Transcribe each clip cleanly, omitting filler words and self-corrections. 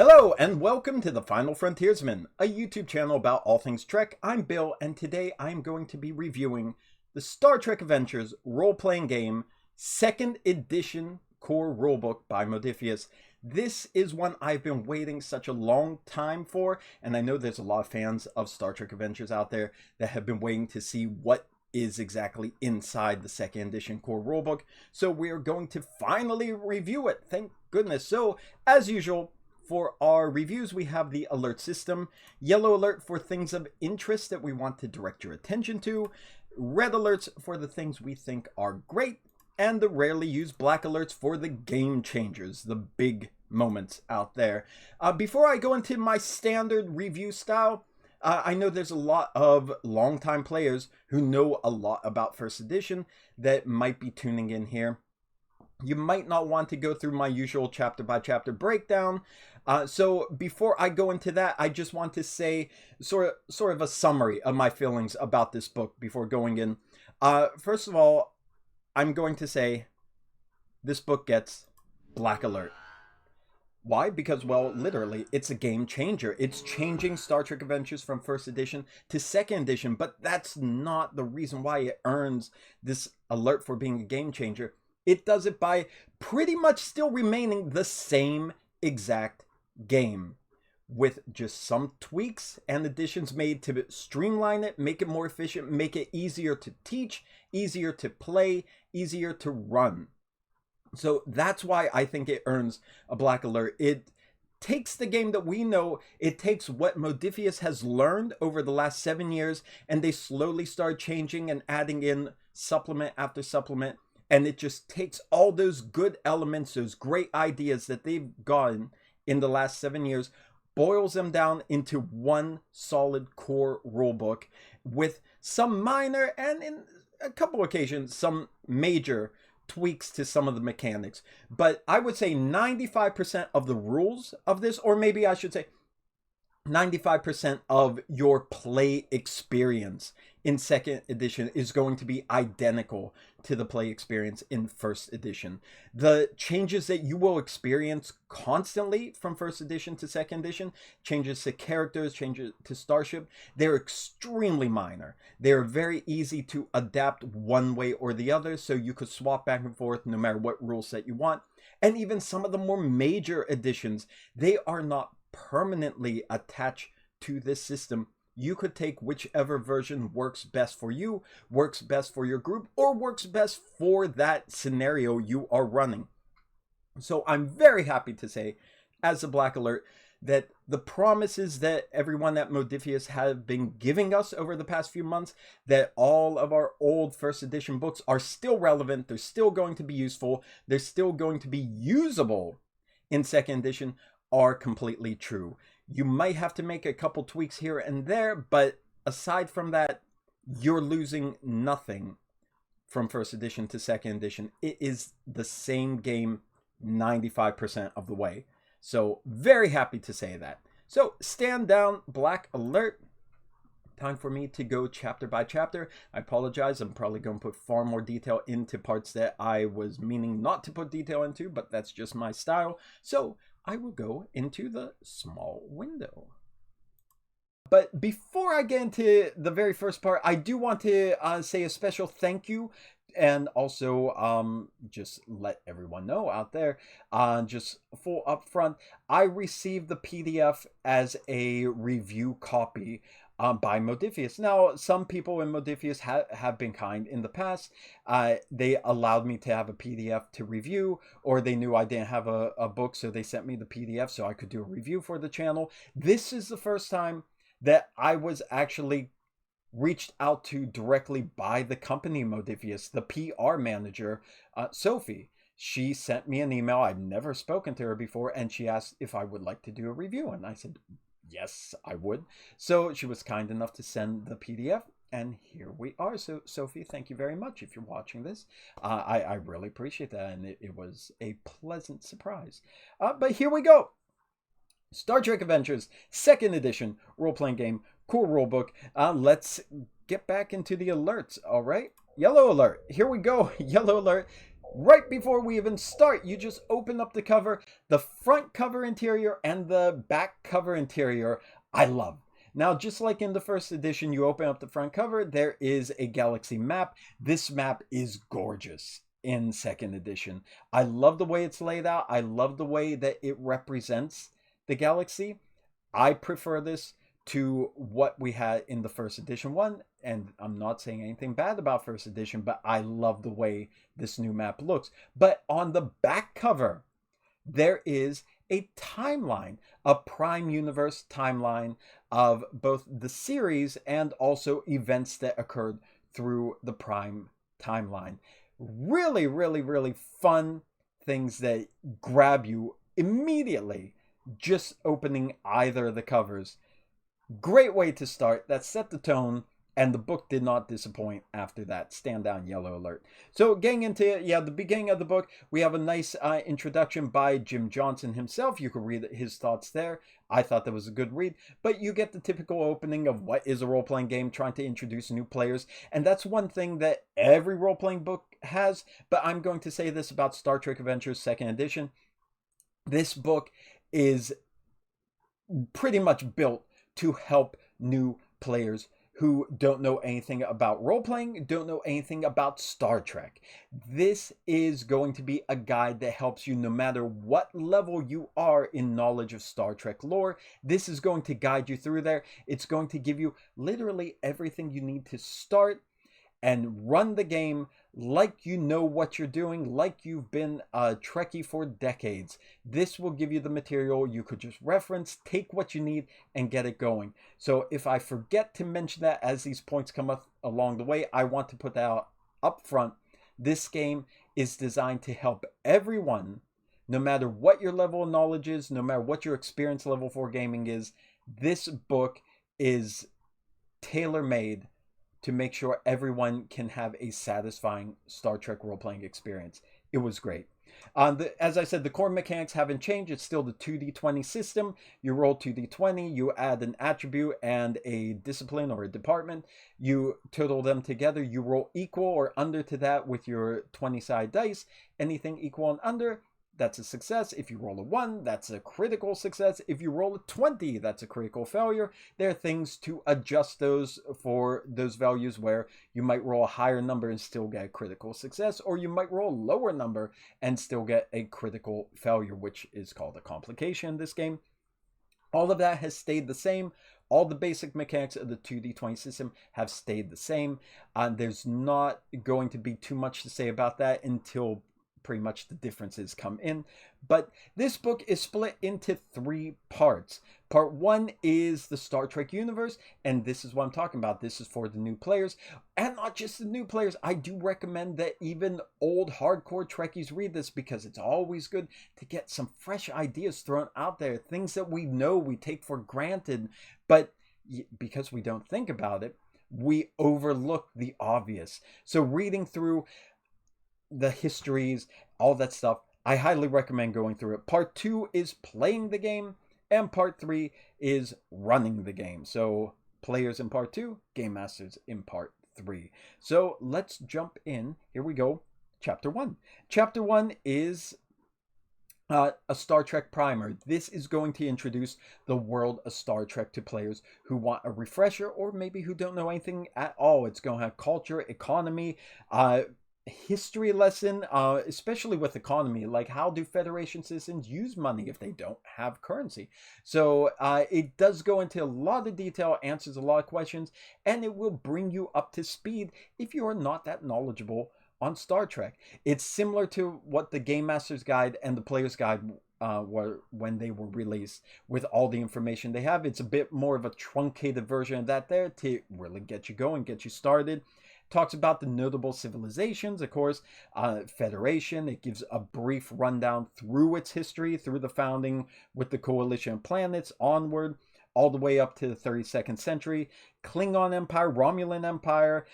Hello and welcome to The Final Frontiersman, a YouTube channel about all things Trek. I'm Bill and today I'm going to be reviewing the Star Trek Adventures role-playing game, 2nd edition core rulebook by Modiphius. This is one I've been waiting such a long time for, and I know there's a lot of fans of Star Trek Adventures out there that have been waiting to see what is exactly inside the 2nd edition core rulebook. So we're going to finally review it, thank goodness. So as usual, for our reviews, we have the alert system. Yellow alert for things of interest that we want to direct your attention to. Red alerts for the things we think are great. And the rarely used black alerts for the game changers, the big moments out there. Before I go into my standard review style, I know there's a lot of longtime players who know a lot about 1st edition that might be tuning in here. You might not want to go through my usual chapter by chapter breakdown. So before I go into that, I just want to say sort of a summary of my feelings about this book before going in. First of all, I'm going to say this book gets black alert. Why? Because, well, literally, it's a game changer. It's changing Star Trek Adventures from 1st edition to 2nd edition, but that's not the reason why it earns this alert for being a game changer. It does it by pretty much still remaining the same exact game, with just some tweaks and additions made to streamline it, make it more efficient, make it easier to teach, easier to play, easier to run. So that's why I think it earns a black alert. It takes the game that we know, it takes what Modiphius has learned over the last 7 years, and they slowly start changing and adding in supplement after supplement. And it just takes all those good elements, those great ideas that they've gotten in the last 7 years, boils them down into one solid core rulebook with some minor and in a couple occasions, some major tweaks to some of the mechanics. But I would say 95% of the rules of this, or maybe I should say 95% of your play experience in 2nd edition is going to be identical to the play experience in 1st edition. The changes that you will experience constantly from 1st edition to 2nd edition, changes to characters, changes to Starship, they're extremely minor. They're very easy to adapt one way or the other, so you could swap back and forth no matter what rule set you want. And even some of the more major additions, they are not permanently attached to this system. You could take whichever version works best for you, works best for your group, or works best for that scenario you are running. So I'm very happy to say, as a black alert, that the promises that everyone at Modiphius have been giving us over the past few months, that all of our old 1st edition books are still relevant, they're still going to be useful, they're still going to be usable in 2nd edition, are completely true. You might have to make a couple tweaks here and there, but aside from that, you're losing nothing from 1st edition to 2nd edition. It is the same game 95% of the way. So very happy to say that. So stand down, black alert. Time for me to go chapter by chapter. I apologize. I'm probably going to put far more detail into parts that I was meaning not to put detail into, but that's just my style. So I will go into the small window. But before I get into the very first part, I do want to say a special thank you, and also just let everyone know out there, just full upfront, I received the PDF as a review copy by Modiphius. Now, some people in Modiphius have been kind in the past. They allowed me to have a PDF to review, or they knew I didn't have a book, so they sent me the PDF so I could do a review for the channel. This is the first time that I was actually reached out to directly by the company Modiphius, the PR manager, Sophie. She sent me an email. I've never spoken to her before, and she asked if I would like to do a review, and I said, yes, I would. So she was kind enough to send the PDF, and here we are. So Sophie, thank you very much if you're watching this. I really appreciate that, and it was a pleasant surprise. But here we go. Star Trek Adventures, 2nd edition role-playing game, core rulebook. Let's get back into the alerts, all right? Yellow alert. Here we go. Yellow alert. Right before we even start, you just open up the cover. The front cover interior and the back cover interior, I love. Now, just like in the first edition, you open up the front cover, there is a galaxy map. This map is gorgeous in second edition. I love the way it's laid out. I love the way that it represents the galaxy. I prefer this to what we had in the first edition one, and I'm not saying anything bad about first edition, but I love the way this new map looks. But on the back cover, there is a timeline, a Prime Universe timeline of both the series and also events that occurred through the Prime timeline. Really, really, really fun things that grab you immediately just opening either of the covers. Great way to start. That set the tone, and the book did not disappoint after that. Stand down, yellow alert. So getting into the beginning of the book, we have a nice introduction by Jim Johnson himself. You can read his thoughts there. I thought that was a good read, but you get the typical opening of what is a role-playing game, trying to introduce new players, and that's one thing that every role-playing book has, but I'm going to say this about Star Trek Adventures 2nd edition. This book is pretty much built to help new players who don't know anything about role-playing, don't know anything about Star Trek. This is going to be a guide that helps you no matter what level you are in knowledge of Star Trek lore. This is going to guide you through there. It's going to give you literally everything you need to start and run the game like you know what you're doing, like you've been a Trekkie for decades. This will give you the material you could just reference, take what you need, and get it going. So if I forget to mention that as these points come up along the way, I want to put that up front. This game is designed to help everyone, no matter what your level of knowledge is, no matter what your experience level for gaming is. This book is tailor-made to make sure everyone can have a satisfying Star Trek role-playing experience. It was great. As I said, the core mechanics haven't changed. It's still the 2d20 system. You roll 2d20, you add an attribute and a discipline or a department. You total them together. You roll equal or under to that with your 20-sided dice. Anything equal and under, that's a success. If you roll a 1, that's a critical success. If you roll a 20, that's a critical failure. There are things to adjust those for those values where you might roll a higher number and still get a critical success, or you might roll a lower number and still get a critical failure, which is called a complication in this game. All of that has stayed the same. All the basic mechanics of the 2d20 system have stayed the same. There's not going to be too much to say about that until pretty much the differences come in. But this book is split into 3 parts. Part 1 is the Star Trek universe, and this is what I'm talking about. This is for the new players, and not just the new players. I do recommend that even old hardcore Trekkies read this, because it's always good to get some fresh ideas thrown out there, things that we know we take for granted, but because we don't think about it, we overlook the obvious. So reading through the histories, all that stuff, I highly recommend going through it. Part 2 is playing the game, and part 3 is running the game. So players in part 2, game masters in part 3. So let's jump in. Here we go. Chapter 1. Chapter 1 is a Star Trek primer. This is going to introduce the world of Star Trek to players who want a refresher, or maybe who don't know anything at all. It's going to have culture, economy, history lesson, especially with economy, like how do Federation citizens use money if they don't have currency. So it does go into a lot of detail, answers a lot of questions, and it will bring you up to speed if you are not that knowledgeable on Star Trek. It's similar to what the Game Master's Guide and the Player's Guide were when they were released, with all the information they have. It's a bit more of a truncated version of that there to really get you going, get you started. Talks about the notable civilizations, of course, Federation. It gives a brief rundown through its history, through the founding with the Coalition of Planets, onward, all the way up to the 32nd century. Klingon Empire, Romulan Empire.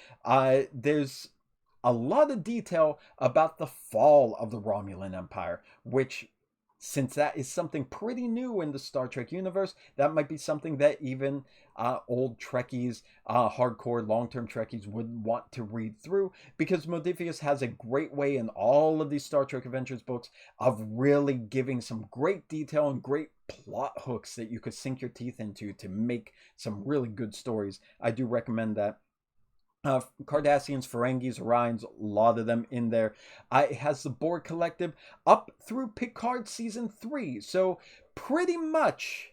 There's a lot of detail about the fall of the Romulan Empire, which since that is something pretty new in the Star Trek universe, that might be something that even old Trekkies, hardcore long-term Trekkies would want to read through, because Modiphius has a great way in all of these Star Trek Adventures books of really giving some great detail and great plot hooks that you could sink your teeth into to make some really good stories. I do recommend that. Cardassians, Ferengis, Orions, a lot of them in there. It has the Borg Collective up through Picard Season 3. So pretty much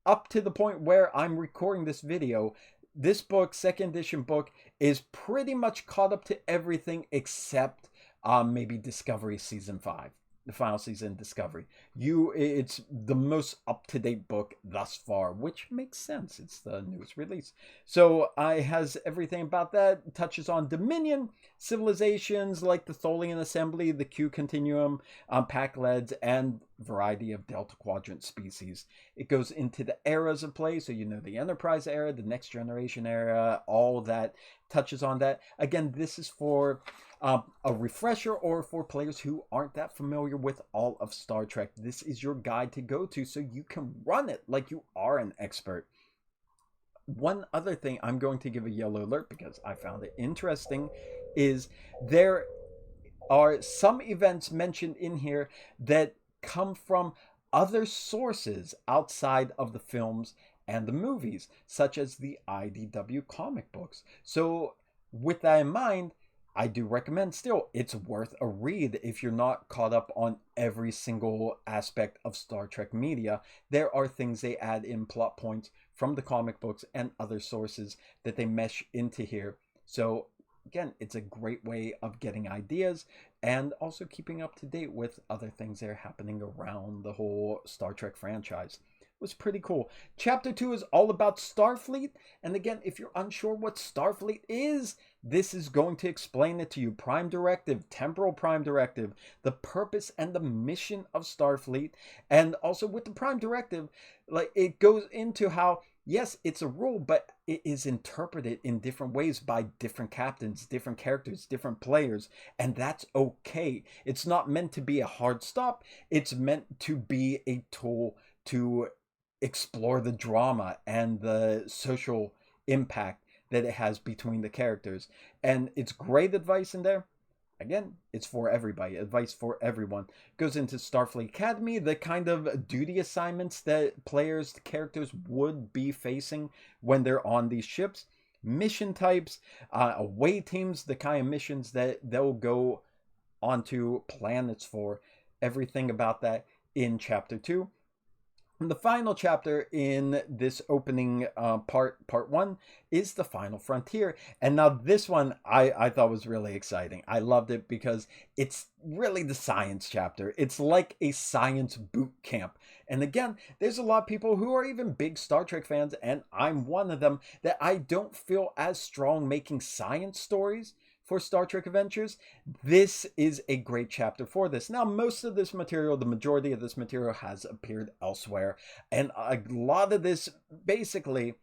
up to the point where I'm recording this video, this book, second edition book, is pretty much caught up to everything except maybe Discovery Season 5. The final season, Discovery. It's the most up-to-date book thus far, which makes sense. It's the newest release. So it has everything about that. It touches on Dominion, civilizations like the Tholian Assembly, the Q Continuum, Pakleds, and variety of Delta Quadrant species. It goes into the eras of play, so you know the Enterprise era, the Next Generation era, all that touches on that. Again, this is for a refresher or for players who aren't that familiar with all of Star Trek. This is your guide to go to so you can run it like you are an expert. One other thing, I'm going to give a yellow alert because I found it interesting, is there are some events mentioned in here that come from other sources outside of the films and the movies, such as the IDW comic books. So with that in mind, I do recommend still, it's worth a read if you're not caught up on every single aspect of Star Trek media. There are things they add in, plot points from the comic books and other sources that they mesh into here. So again, it's a great way of getting ideas and also keeping up to date with other things that are happening around the whole Star Trek franchise. Was pretty cool. Chapter 2 is all about Starfleet, and again, if you're unsure what Starfleet is, this is going to explain it to you. Prime Directive, Temporal Prime Directive, the purpose and the mission of Starfleet, and also with the Prime Directive, like, it goes into how, yes, it's a rule, but it is interpreted in different ways by different captains, different characters, different players, and that's okay. It's not meant to be a hard stop. It's meant to be a tool to explore the drama and the social impact that it has between the characters. And it's great advice in there. Again, it's for everybody, advice for everyone. Goes into Starfleet Academy, the kind of duty assignments that players, characters would be facing when they're on these ships. Mission types, away teams, the kind of missions that they'll go onto planets for. Everything about that in Chapter 2. And the final chapter in this opening part 1, is the Final Frontier. And now this one I thought was really exciting. I loved it because it's really the science chapter. It's like a science boot camp. And again, there's a lot of people who are even big Star Trek fans, and I'm one of them, that I don't feel as strong making science stories for Star Trek Adventures. This is a great chapter for this. Now, most of this material, the majority of this material, has appeared elsewhere, and a lot of this, basically,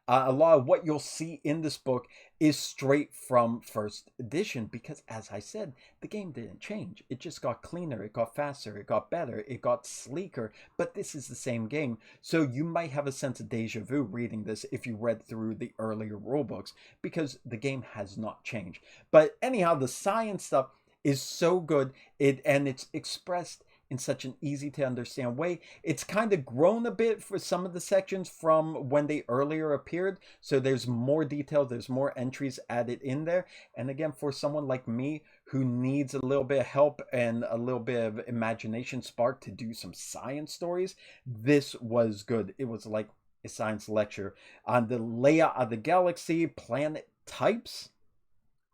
a lot of what you'll see in this book is straight from first edition, because as I said, the game didn't change. It just got cleaner, it got faster, it got better, it got sleeker, but this is the same game. So you might have a sense of deja vu reading this if you read through the earlier rulebooks, because the game has not changed. But anyhow, the science stuff is so good, and it's expressed in such an easy to understand way. It's kind of grown a bit for some of the sections from when they earlier appeared, so there's more detail, there's more entries added in there. And again, for someone like me who needs a little bit of help and a little bit of imagination spark to do some science stories, this was good. It was like a science lecture on the layout of the galaxy, planet types,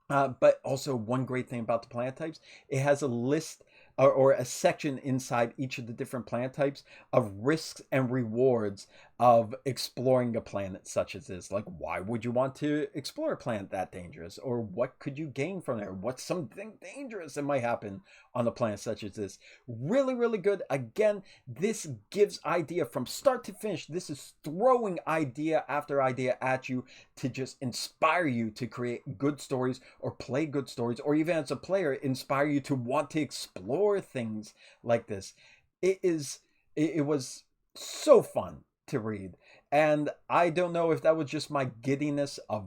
but also one great thing about the planet types, it has a list or a section inside each of the different planet types of risks and rewards of exploring a planet such as this. Like, why would you want to explore a planet that dangerous? Or what could you gain from there? What's something dangerous that might happen on a planet such as this? Really, really good. Again, this gives idea from start to finish. This is throwing idea after idea at you to just inspire you to create good stories or play good stories, or even as a player, inspire you to want to explore things like this. it was so fun to read. And I don't know if that was just my giddiness of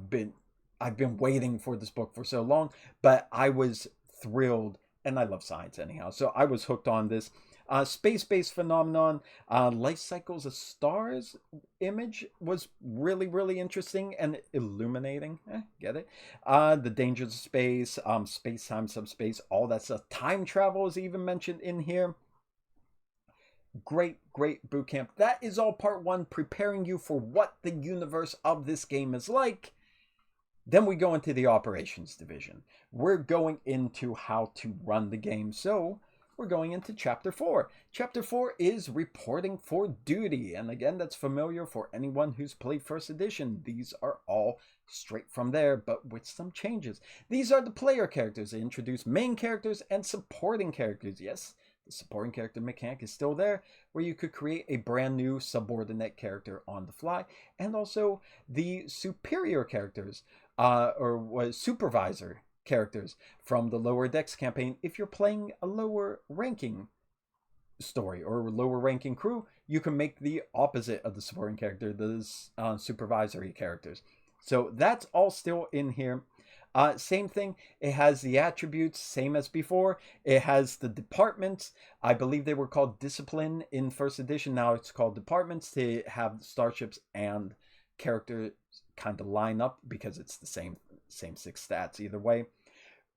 I've been waiting for this book for so long, but I was thrilled, and I love science anyhow. So I was hooked on this. Space-based phenomenon, life cycles of stars image was really, really interesting and illuminating. Get it? The dangers of space, space-time, subspace, all that stuff. Time travel is even mentioned in here. Great boot camp. That is all part one, preparing you for what the universe of this game is like. Then we go into the operations division. We're going into how to run the game. So we're going into chapter 4. Chapter 4 is reporting for duty. And again, that's familiar for anyone who's played first edition. These are all straight from there, but with some changes. These are the player characters. They introduce main characters and supporting characters. Yes, the supporting character mechanic is still there, where you could create a brand new subordinate character on the fly, and also the superior characters, supervisor characters from the Lower Decks campaign. If you're playing a lower ranking story or lower ranking crew, you can make the opposite of the supporting character, the supervisory characters. So that's all still in here. Same thing, it has the attributes, same as before. It has the departments. I believe they were called discipline in first edition. Now it's called departments to have starships and characters kind of line up, because it's the same 6 stats either way.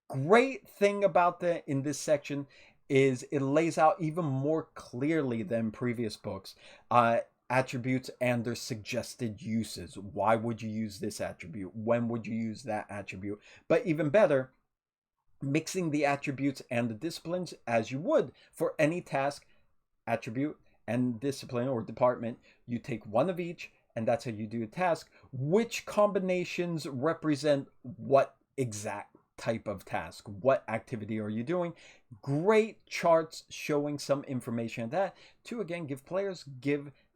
Great thing about in this section is it lays out even more clearly than previous books attributes and their suggested uses. Why would you use this attribute? When would you use that attribute? But even better, mixing the attributes and the disciplines as you would for any task, attribute and discipline or department. You take one of each, and that's how you do a task. Which combinations represent what exact type of task? What activity are you doing? Great charts showing some information of that to, again, give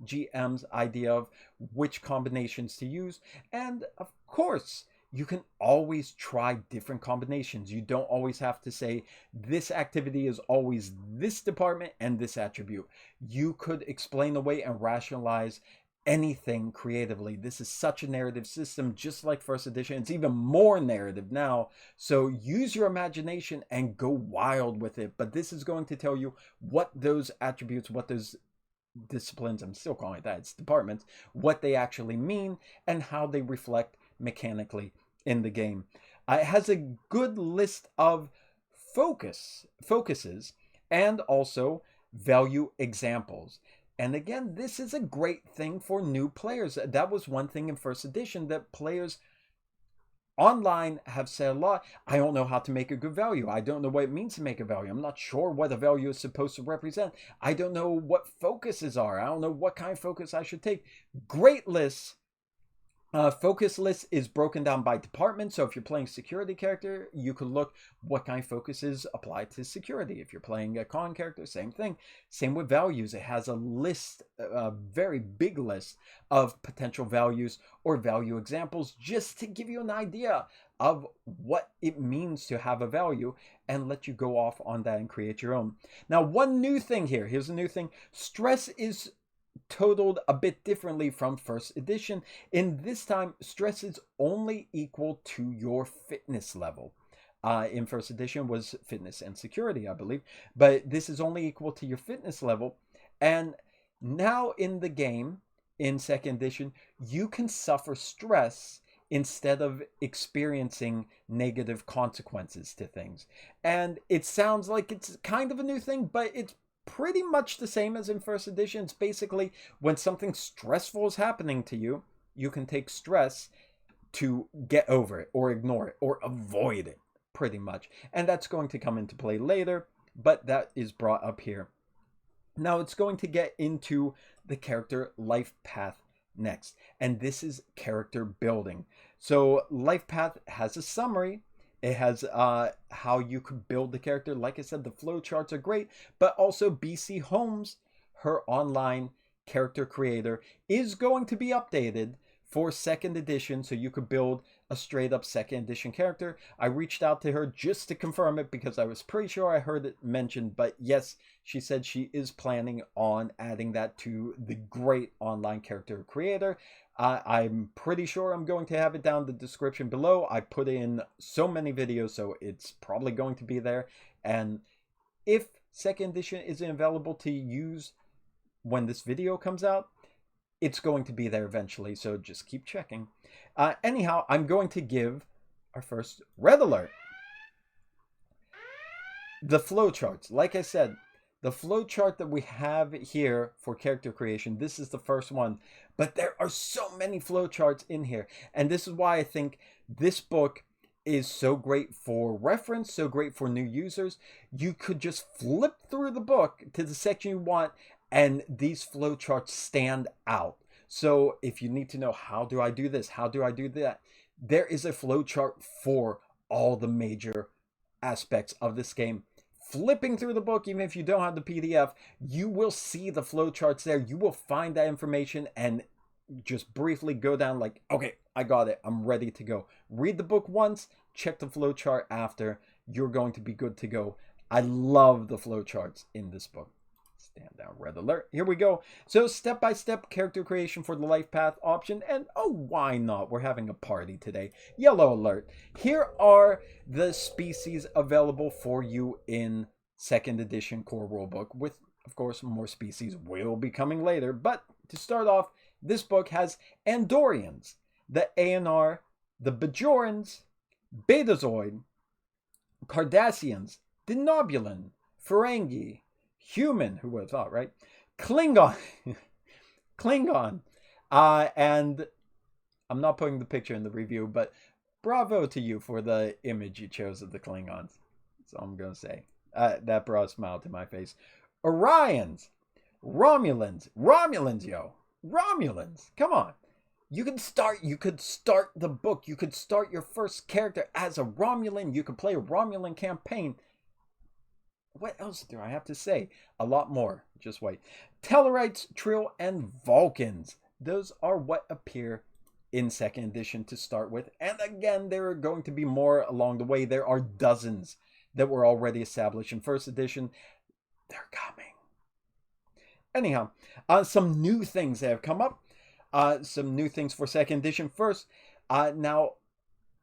GMs idea of which combinations to use. And of course, you can always try different combinations. You don't always have to say this activity is always this department and this attribute. You could explain away and rationalize anything creatively. This is such a narrative system, just like first edition. It's even more narrative now, so use your imagination and go wild with it. But this is going to tell you what those attributes, what those disciplines, I'm still calling it that, it's departments, what they actually mean and how they reflect mechanically in the game. It has a good list of focuses and also value examples. And again, this is a great thing for new players. That was one thing in first edition that players online have said a lot. I don't know how to make a good value. I don't know what it means to make a value. I'm not sure what a value is supposed to represent. I don't know what focuses are. I don't know what kind of focus I should take. Great lists. Focus list is broken down by department. So if you're playing security character, you could look what kind of focuses apply to security. If you're playing a con character, same thing. Same with values. It has a list, a very big list of potential values or value examples, just to give you an idea of what it means to have a value and let you go off on that and create your own. Now, one new thing here. Here's a new thing. Stress is totaled a bit differently from first edition. In this time, stress is only equal to your fitness level. In first edition was fitness and security, I believe, but this is only equal to your fitness level. And now in the game, in second edition, you can suffer stress instead of experiencing negative consequences to things. And it sounds like it's kind of a new thing, but it's pretty much the same as in first edition. It's basically when something stressful is happening to you, you can take stress to get over it or ignore it or avoid it, pretty much. And that's going to come into play later, but that is brought up here. Now it's going to get into the character life path next, and this is character building. So life path has a summary. It has how you could build the character. Like I said, the flow charts are great, but also BC Holmes, her online character creator, is going to be updated for second edition, so you could build a straight up second edition character. I reached out to her just to confirm it because I was pretty sure I heard it mentioned, but yes, she said she is planning on adding that to the great online character creator. I'm pretty sure I'm going to have it down in the description below. I put in so many videos, so it's probably going to be there. And if second edition isn't available to use when this video comes out, it's going to be there eventually, so just keep checking. Anyhow, I'm going to give our first red alert. The flowcharts. Like I said, the flowchart that we have here for character creation, this is the first one. But there are so many flowcharts in here. And this is why I think this book is so great for reference, so great for new users. You could just flip through the book to the section you want, and these flowcharts stand out. So if you need to know, how do I do this? How do I do that? There is a flowchart for all the major aspects of this game. Flipping through the book, even if you don't have the PDF, you will see the flowcharts there. You will find that information and just briefly go down like, okay, I got it. I'm ready to go. Read the book once, check the flowchart after. You're going to be good to go. I love the flowcharts in this book. Stand down, red alert. Here we go. So step-by-step character creation for the life path option. And oh, why not? We're having a party today. Yellow alert. Here are the species available for you in 2nd edition core rulebook. With, of course, more species will be coming later. But to start off, this book has Andorians, the ANR, the Bajorans, Betazoid, Cardassians, Denobulan, Ferengi, Human, who would have thought, right? Klingon. Klingon. And I'm not putting the picture in the review, but bravo to you for the image you chose of the Klingons. That's all I'm going to say. That brought a smile to my face. Orions. Romulans. Romulans, yo. Romulans. Come on. You could start the book. You could start your first character as a Romulan. You could play a Romulan campaign. What else do I have to say? A lot more. Just wait. Tellarites, Trill, and Vulcans. Those are what appear in 2nd edition to start with. And again, there are going to be more along the way. There are dozens that were already established in 1st edition. They're coming. Anyhow, some new things that have come up. Some new things for 2nd edition first. Now,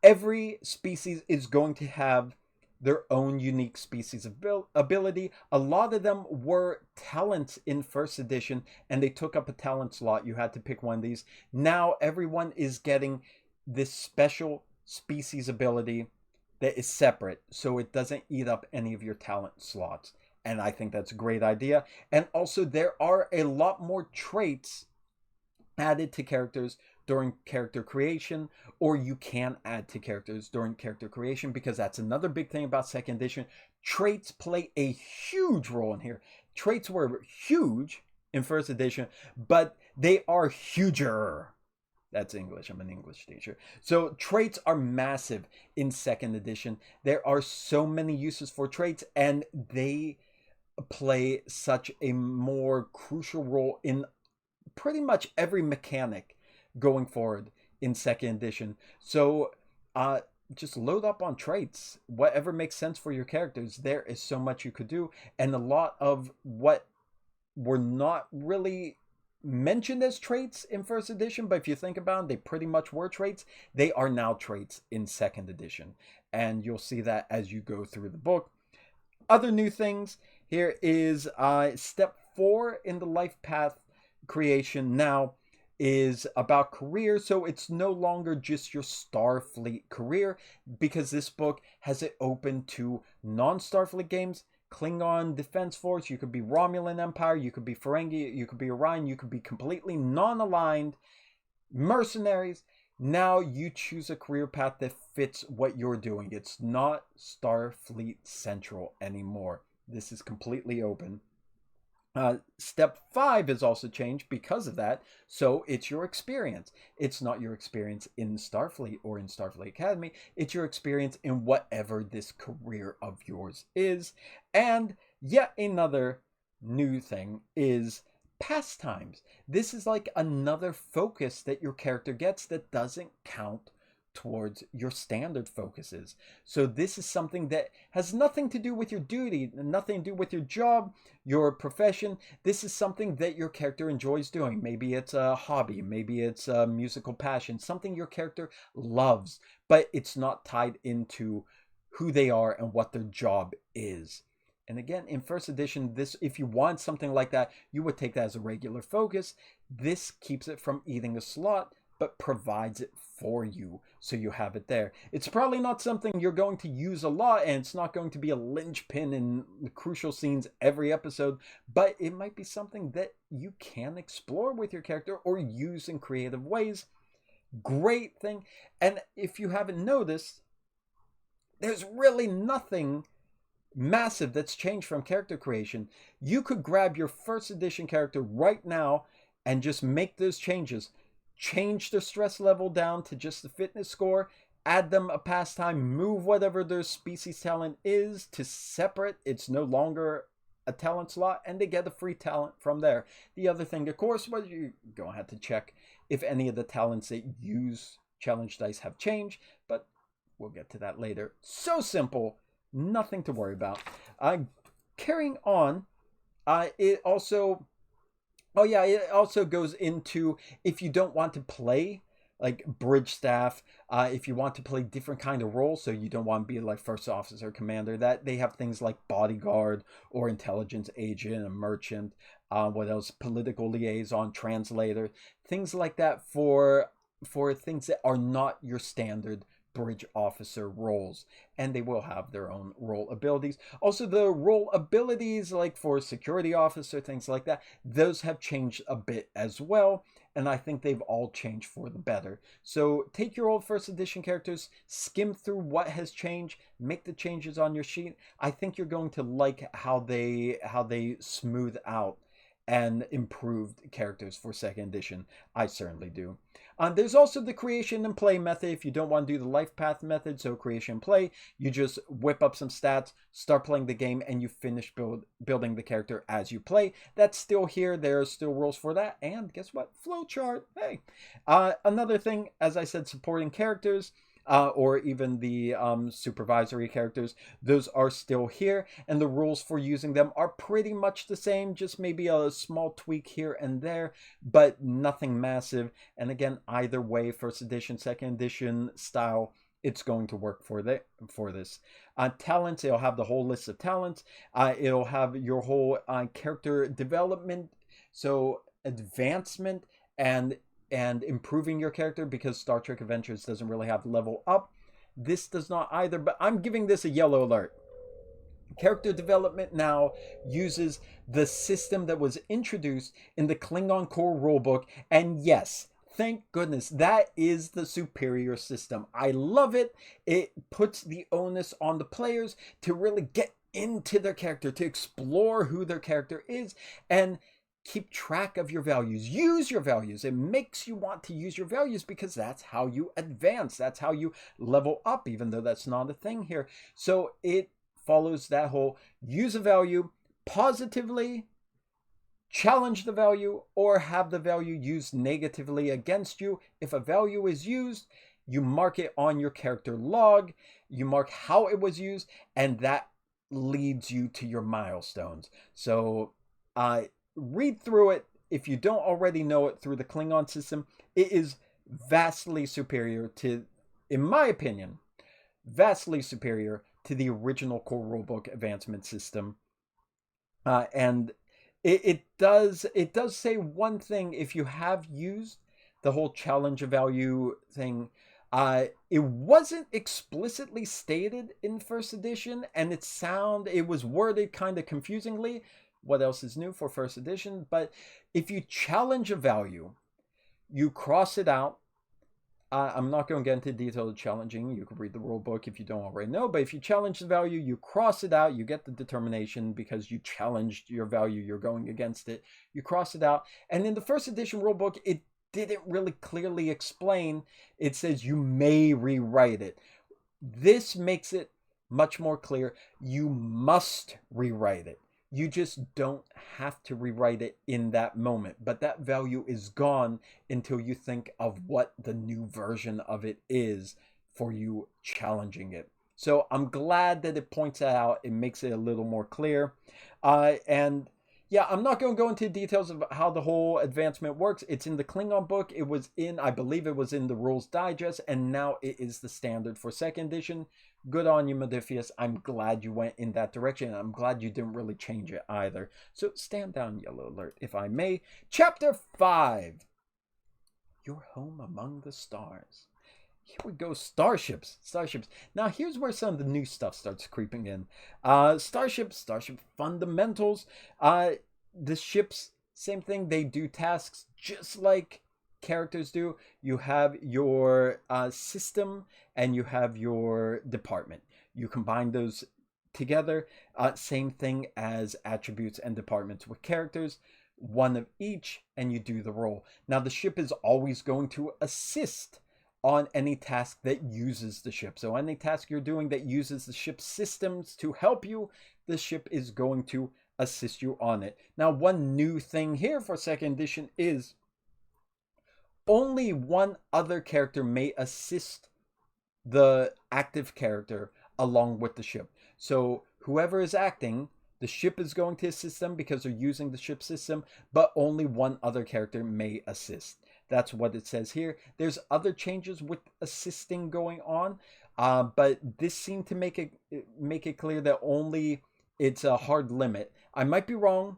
every species is going to have their own unique species ability. A lot of them were talents in 1st edition, and they took up a talent slot. You had to pick one of these. Now everyone is getting this special species ability that is separate, so it doesn't eat up any of your talent slots. And I think that's a great idea. And also, there are a lot more traits added to characters during character creation, or you can add to characters during character creation, because that's another big thing about 2nd edition. Traits play a huge role in here. Traits were huge in 1st edition, but they are huger. That's English. I'm an English teacher. So traits are massive in 2nd edition. There are so many uses for traits, and they play such a more crucial role in pretty much every mechanic going forward in 2nd edition. So just load up on traits, whatever makes sense for your characters. There is so much you could do, and a lot of what were not really mentioned as traits in 1st edition, but if you think about it, they pretty much were traits. They are now traits in 2nd edition, and you'll see that as you go through the book. Other new things here is step 4 in the life path creation now is about career. So it's no longer just your Starfleet career, because this book has it open to non-Starfleet games. Klingon Defense Force, you could be Romulan Empire, you could be Ferengi, you could be Orion, you could be completely non-aligned. Mercenaries. Now you choose a career path that fits what you're doing. It's not Starfleet Central anymore. This is completely open. Step 5 is also changed because of that. So it's your experience. It's not your experience in Starfleet or in Starfleet Academy. It's your experience in whatever this career of yours is. And yet another new thing is pastimes. This is like another focus that your character gets that doesn't count towards your standard focuses. So this is something that has nothing to do with your duty, nothing to do with your job, your profession. This is something that your character enjoys doing. Maybe it's a hobby, maybe it's a musical passion, something your character loves, but it's not tied into who they are and what their job is. And again, in first edition, this, if you want something like that, you would take that as a regular focus. This keeps it from eating a slot, but provides it for you, so you have it there. It's probably not something you're going to use a lot, and it's not going to be a linchpin in the crucial scenes every episode, but it might be something that you can explore with your character or use in creative ways. Great thing. And if you haven't noticed, there's really nothing massive that's changed from character creation. You could grab your first edition character right now and just make those changes. Change their stress level down to just the fitness score, add them a pastime, move whatever their species talent is to separate. It's no longer a talent slot, and they get a free talent from there. The other thing, of course, was you're going to have to check if any of the talents that use challenge dice have changed, but we'll get to that later. So simple. Nothing to worry about. Carrying on, it also goes into if you don't want to play like bridge staff, if you want to play different kind of roles, so you don't want to be like first officer, commander, that they have things like bodyguard or intelligence agent, a merchant, what else, political liaison, translator, things like that for things that are not your standard bridge officer roles, and they will have their own role abilities. Also, the role abilities like for security officer, things like that, those have changed a bit as well, and I think they've all changed for the better. So take your old first edition characters, skim through what has changed, make the changes on your sheet. I think you're going to like how they smooth out and improved characters for second edition. I certainly do. There's also the creation and play method if you don't want to do the life path method. So creation and play, you just whip up some stats, start playing the game, and you finish building the character as you play. That's still here. There are still rules for that. And guess what? Flowchart. Hey. Another thing, as I said, supporting characters. Or even the supervisory characters, those are still here, and the rules for using them are pretty much the same, just maybe a small tweak here and there, but nothing massive. And again, either way, first edition, second edition style, it's going to work for this. Talents, it'll have the whole list of talents. It'll have your whole character development, so advancement and improving your character, because Star Trek Adventures doesn't really have level up. This does not either, but I'm giving this a yellow alert. Character development now uses the system that was introduced in the Klingon core rulebook, and yes, thank goodness, that is the superior system. I love it. It puts the onus on the players to really get into their character, to explore who their character is, and keep track of your values. Use your values. It makes you want to use your values because that's how you advance. That's how you level up, even though that's not a thing here. So it follows that whole use a value positively, challenge the value, or have the value used negatively against you. If a value is used, you mark it on your character log, you mark how it was used, and that leads you to your milestones. So read through it if you don't already know it through the Klingon system. It is vastly superior to, in my opinion, vastly superior to the original core rulebook advancement system. And it does say one thing. If you have used the whole challenge of value thing, it wasn't explicitly stated in first edition, and it was worded kind of confusingly. What else is new for first edition? But if you challenge a value, you cross it out. I'm not going to get into detail of challenging. You can read the rule book if you don't already know. But if you challenge the value, you cross it out. You get the determination because you challenged your value. You're going against it. You cross it out. And in the first edition rule book, it didn't really clearly explain. It says you may rewrite it. This makes it much more clear. You must rewrite it. You just don't have to rewrite it in that moment, but that value is gone until you think of what the new version of it is for you challenging it. So I'm glad that it points that out. It makes it a little more clear. And yeah, I'm not going to go into details of how the whole advancement works. It's in the Klingon book. It was in, I believe it was in the Rules Digest, and now it is the standard for 2nd edition. Good on you, Modiphius. I'm glad you went in that direction. I'm glad you didn't really change it either. So stand down, Yellow Alert, if I may. Chapter 5. Your home among the stars. Here we go, starships. Now here's where some of the new stuff starts creeping in. Starship fundamentals. The ships, same thing. They do tasks just like characters do. You have your system and you have your department. You combine those together. Same thing as attributes and departments with characters. One of each, and you do the role. Now the ship is always going to assist on any task that uses the ship. So any task you're doing that uses the ship's systems to help you, the ship is going to assist you on it. Now, one new thing here for 2nd edition is only one other character may assist the active character along with the ship. So whoever is acting, the ship is going to assist them because they're using the ship system, but only one other character may assist. That's what it says here. There's other changes with assisting going on, but this seemed to make it clear that only it's a hard limit. I might be wrong,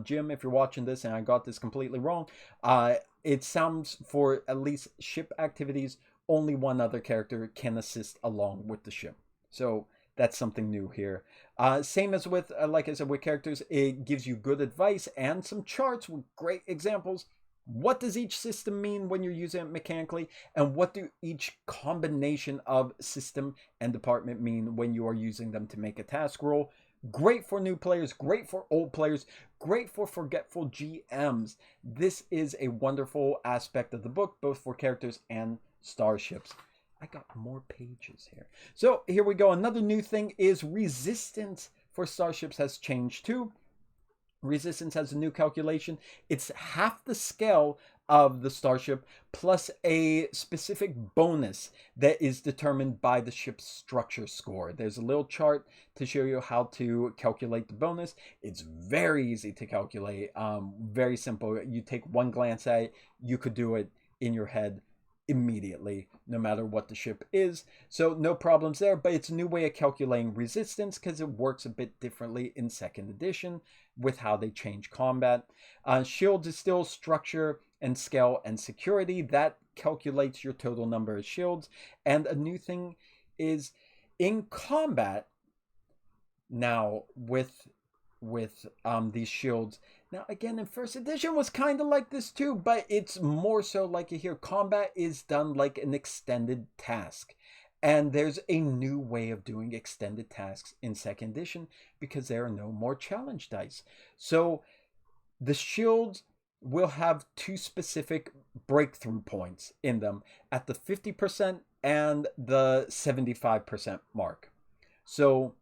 Jim, if you're watching this and I got this completely wrong. It sounds for at least ship activities, only one other character can assist along with the ship. So that's something new here. Same as with, like I said, with characters, it gives you good advice and some charts with great examples. What does each system mean when you're using it mechanically? And what do each combination of system and department mean when you are using them to make a task roll? Great for new players, great for old players, great for forgetful GMs. This is a wonderful aspect of the book, both for characters and starships. I got more pages here. So here we go. Another new thing is resistance for starships has changed too. Resistance has a new calculation. It's half the scale of the starship plus a specific bonus that is determined by the ship's structure score. There's a little chart to show you how to calculate the bonus. It's very easy to calculate, very simple. You take one glance at it, you could do it in your head immediately, no matter what the ship is. So no problems there, but it's a new way of calculating resistance because it works a bit differently in 2nd edition with how they change combat. Shields is still structure and scale and security. That calculates your total number of shields. And a new thing is in combat now with these shields. Now again, in 1st edition was kind of like this too, but it's more so like you hear combat is done like an extended task. And there's a new way of doing extended tasks in 2nd edition because there are no more challenge dice. So the shields will have 2 specific breakthrough points in them at the 50% and the 75% mark. So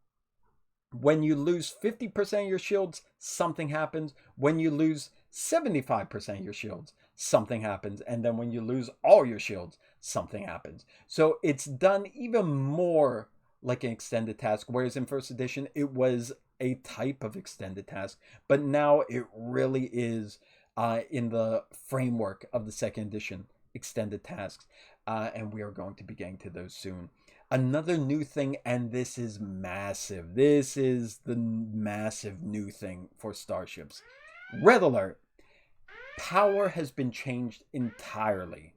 when you lose 50% of your shields, something happens. When you lose 75% of your shields, something happens. And then when you lose all your shields, something happens. So it's done even more like an extended task, whereas in 1st edition, it was a type of extended task. But now it really is in the framework of the 2nd edition extended tasks. And we are going to be getting to those soon. Another new thing, and this is massive. This is the massive new thing for starships. Red alert. Power has been changed entirely.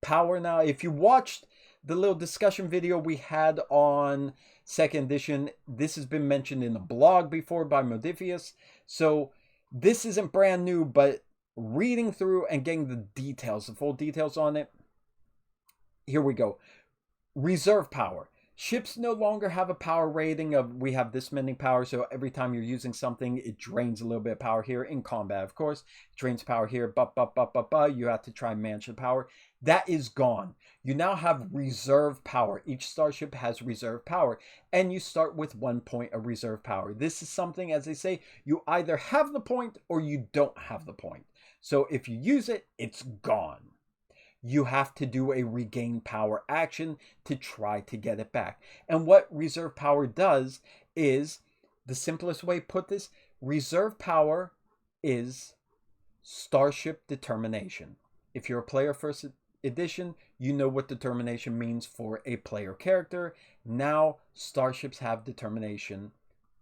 Power now, if you watched the little discussion video we had on 2nd edition, this has been mentioned in a blog before by Modiphius. So this isn't brand new, but reading through and getting the details, the full details on it. Here we go. Reserve power. Ships no longer have a power rating of we have this many power, so every time you're using something, it drains a little bit of power here. In combat, of course, it drains power here, you have to try and manage the power. That is gone. You now have reserve power. Each starship has reserve power, and you start with 1 point of reserve power. This is something, as they say, you either have the point or you don't have the point. So if you use it, it's gone. You have to do a regain power action to try to get it back. And what reserve power does is, the simplest way to put this, reserve power is starship determination. If you're a player first edition, you know what determination means for a player character. Now starships have determination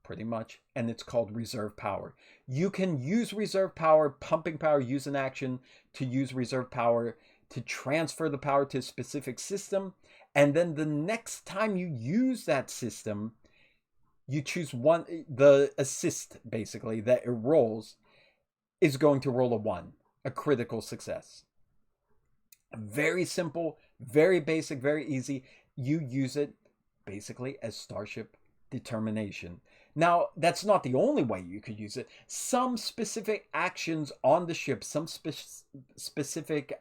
pretty much, and it's called reserve power. You can use reserve power, pumping power, use an action to use reserve power to transfer the power to a specific system, and then the next time you use that system, you choose one, the assist basically that it rolls is going to roll a 1, a critical success. Very simple, very basic, very easy. You use it basically as starship determination. Now, that's not the only way you could use it. Some specific actions on the ship, some specific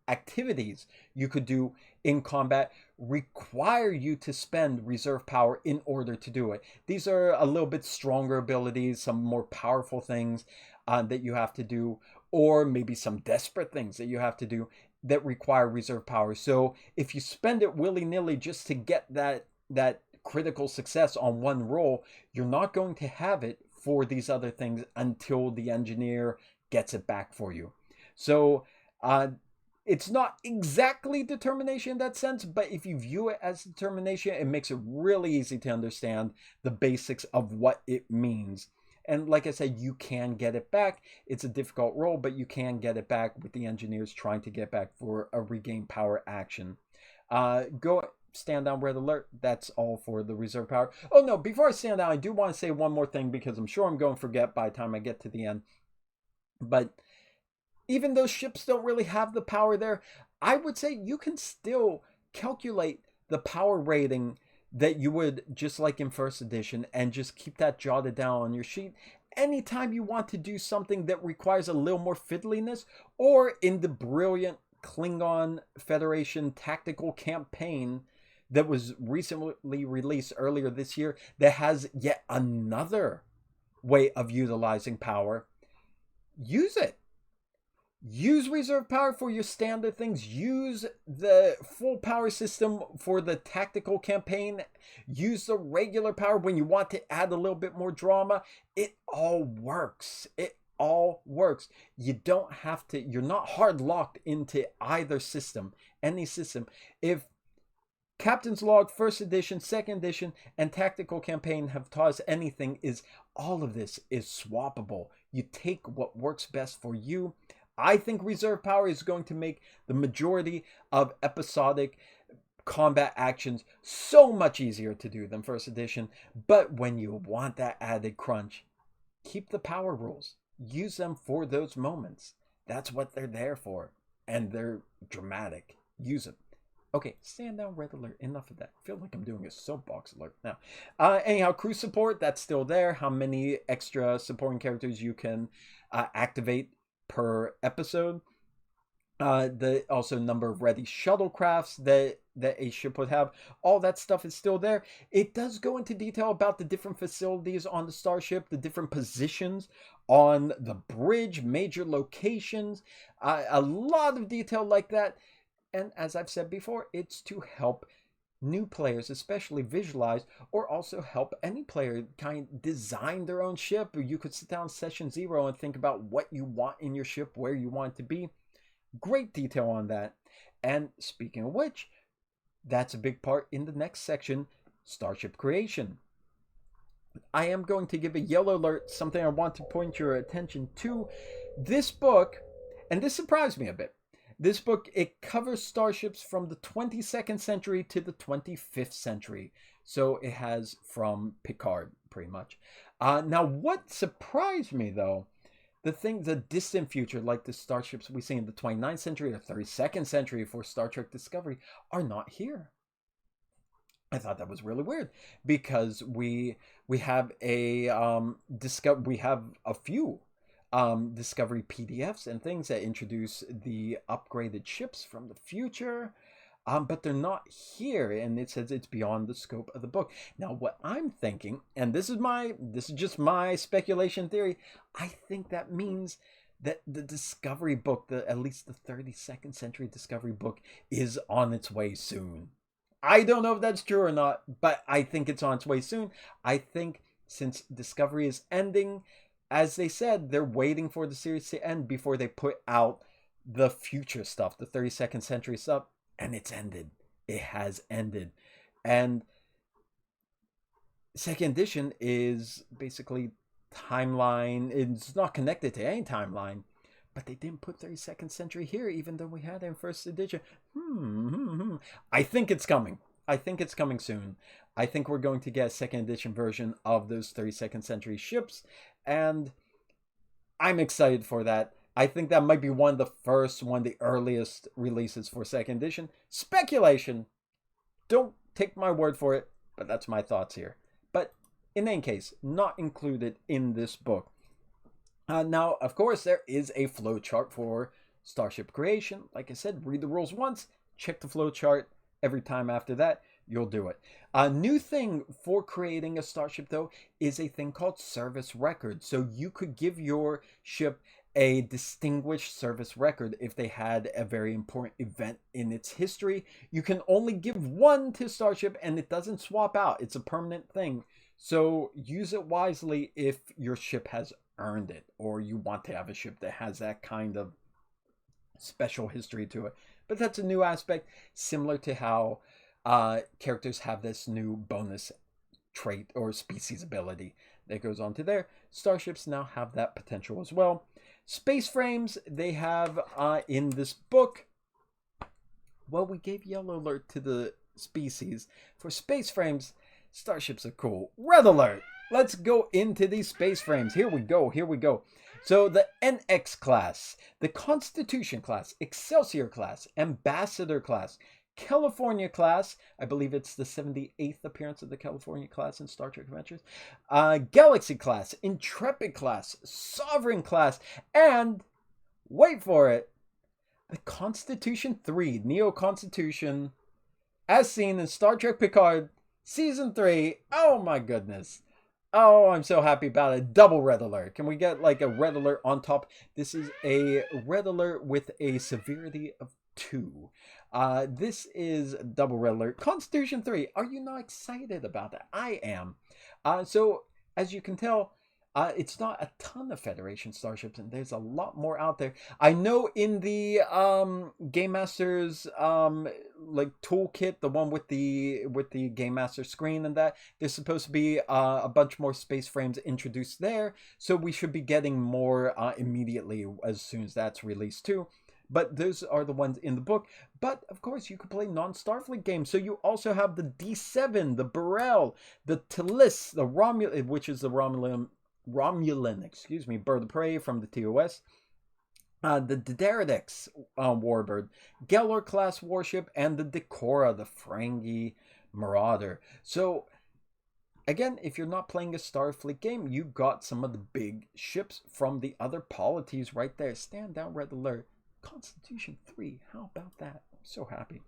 activities you could do in combat require you to spend reserve power in order to do it. These are a little bit stronger abilities, some more powerful things that you have to do, or maybe some desperate things that you have to do that require reserve power. So if you spend it willy-nilly just to get that critical success on one roll, you're not going to have it for these other things until the engineer gets it back for you. So it's not exactly determination in that sense, but if you view it as determination, it makes it really easy to understand the basics of what it means. And like I said, you can get it back. It's a difficult roll, but you can get it back with the engineers trying to get back for a regain power action. Go stand down, red alert. That's all for the reserve power. Oh no, before I stand down, I do want to say one more thing because I'm sure I'm going to forget by the time I get to the end. But even though ships don't really have the power there, I would say you can still calculate the power rating that you would just like in first edition and just keep that jotted down on your sheet anytime you want to do something that requires a little more fiddliness, or in the brilliant Klingon Federation tactical campaign that was recently released earlier this year that has yet another way of utilizing power. Use it. Use reserve power for your standard things. Use the full power system for the tactical campaign. Use the regular power when you want to add a little bit more drama. It all works. It all works. You don't have to, you're not hard locked into either system, any system. If Captain's Log, first edition, second edition, and tactical campaign have taught us anything, is all of this is swappable. You take what works best for you. I think reserve power is going to make the majority of episodic combat actions so much easier to do than first edition. But when you want that added crunch, keep the power rules. Use them for those moments. That's what they're there for. And they're dramatic. Use them. Okay, stand down, red alert. Enough of that. I feel like I'm doing a soapbox alert now. Anyhow, crew support, that's still there. How many extra supporting characters you can activate per episode. The also number of ready shuttlecrafts that a ship would have. All that stuff is still there. It does go into detail about the different facilities on the starship, the different positions on the bridge, major locations, a lot of detail like that. And as I've said before, it's to help new players especially visualize, or also help any player kind of design their own ship. Or you could sit down session 0 and think about what you want in your ship, where you want it to be. Great detail on that. And speaking of which, that's a big part in the next section, starship creation. I am going to give a yellow alert, something I want to point your attention to. This book, and this surprised me a bit, this book, it covers starships from the 22nd century to the 25th century. So it has from Picard, pretty much. Now, what surprised me, though, the distant future, like the starships we see in the 29th century or 32nd century for Star Trek Discovery, are not here. I thought that was really weird, because we have a few Discovery PDFs and things that introduce the upgraded ships from the future. But they're not here, and it says it's beyond the scope of the book. Now, what I'm thinking, and this is just my speculation theory, I think that means that the Discovery book, at least the 32nd century Discovery book, is on its way soon. I don't know if that's true or not, but I think it's on its way soon. I think since Discovery is ending, as they said, they're waiting for the series to end before they put out the future stuff, the 32nd century stuff. And it's ended. It has ended. And second edition is basically timeline. It's not connected to any timeline. But they didn't put 32nd century here, even though we had it in first edition. I think it's coming. I think it's coming soon. I think we're going to get a second edition version of those 32nd century ships. And I'm excited for that. I think that might be one of the earliest releases for second edition. Speculation. Don't take my word for it, but that's my thoughts here. But in any case, not included in this book. Now, of course, there is a flowchart for Starship creation. Like I said, read the rules once, check the flowchart. Every time after that, you'll do it. A new thing for creating a starship, though, is a thing called service record. So you could give your ship a distinguished service record if they had a very important event in its history. You can only give one to Starship, and it doesn't swap out. It's a permanent thing. So use it wisely if your ship has earned it, or you want to have a ship that has that kind of special history to it. But that's a new aspect, similar to how characters have this new bonus trait or species ability that goes on to there. Starships now have that potential as well. Spaceframes, they have in this book, well, we gave yellow alert to the species. For spaceframes, starships are cool. Red alert! Let's go into these spaceframes. Here we go. So the NX class, the Constitution class, Excelsior class, Ambassador class, California class, I believe it's the 78th appearance of the California class in Star Trek Adventures, Galaxy class, Intrepid class, Sovereign class, and, wait for it, the Constitution 3, Neo Constitution, as seen in Star Trek Picard, Season 3. Oh my goodness. Oh, I'm so happy about it. Double red alert. Can we get like a red alert on top? This is a red alert with a severity of 2. This is double red alert. Constitution 3. Are you not excited about that? I am. So, as you can tell, it's not a ton of Federation starships, and there's a lot more out there. I know in the Game Master's like toolkit, the one with the Game Master screen and that, there's supposed to be a bunch more space frames introduced there, so we should be getting more immediately as soon as that's released too. But those are the ones in the book. But, of course, you could play non-Starfleet games. So you also have the D7, the Burrell, the Talis, the Romulan, which is the Romulan, bird of prey from the TOS. The Diderix warbird, Geller-class warship, and the Decora, the Ferengi Marauder. So, again, if you're not playing a Starfleet game, you got some of the big ships from the other polities right there. Stand down, red alert. Constitution 3. How about that? I'm so happy.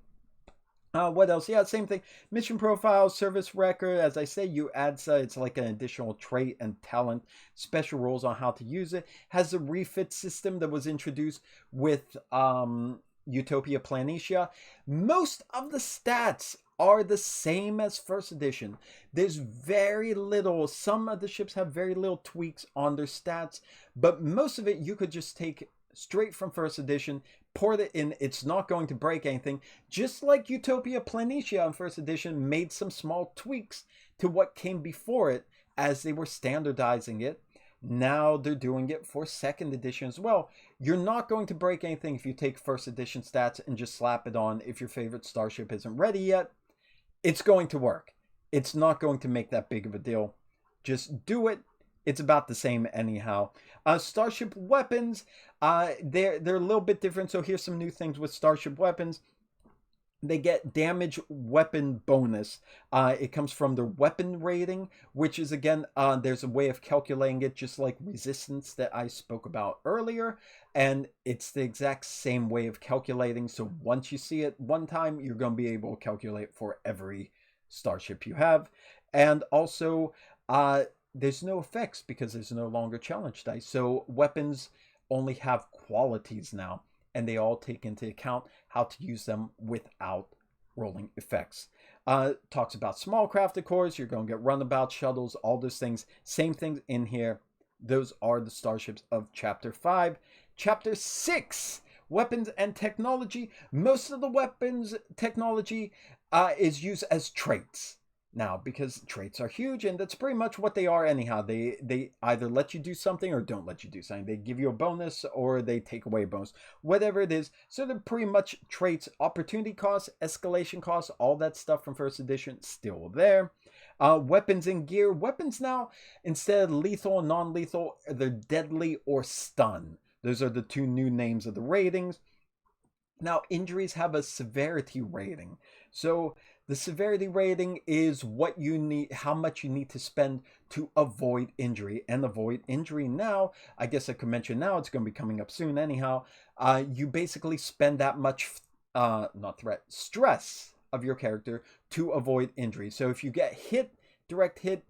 What else? Yeah, same thing. Mission profile, service record. As I say, you add it's like an additional trait and talent. Special rules on how to use it. Has a refit system that was introduced with Utopia Planitia. Most of the stats are the same as first edition. There's very little. Some of the ships have very little tweaks on their stats, but most of it you could just take straight from first edition, port it in. It's not going to break anything. Just like Utopia Planitia in first edition made some small tweaks to what came before it as they were standardizing it. Now they're doing it for second edition as well. You're not going to break anything if you take first edition stats and just slap it on if your favorite starship isn't ready yet. It's going to work. It's not going to make that big of a deal. Just do it. It's about the same anyhow. Starship weapons, they're a little bit different. So here's some new things with Starship weapons. they get damage weapon bonus. It comes from their weapon rating, which is, again, there's a way of calculating it just like resistance that I spoke about earlier, and it's the exact same way of calculating. So once you see it one time, you're going to be able to calculate for every starship you have. And also, there's no effects because there's no longer challenge dice. So weapons only have qualities now, and they all take into account how to use them without rolling effects. Talks about small crafted cores. You're going to get runabout shuttles, all those things. Same things in here. Those are the starships of Chapter 5. Chapter 6, weapons and technology. Most of the weapons technology is used as traits now, because traits are huge, and that's pretty much what they are anyhow. They either let you do something or don't let you do something. They give you a bonus or they take away a bonus, whatever it is. So they're pretty much traits. Opportunity costs, escalation costs, all that stuff from first edition still there. Weapons and gear. Weapons now, instead of lethal and non-lethal, they're deadly or stun. Those are the two new names of the ratings. Now, injuries have a severity rating. So the severity rating is what you need, how much you need to spend to avoid injury. And avoid injury now, I guess I could mention now, it's going to be coming up soon anyhow. You basically spend that much, stress of your character to avoid injury. So if you get hit, direct hit,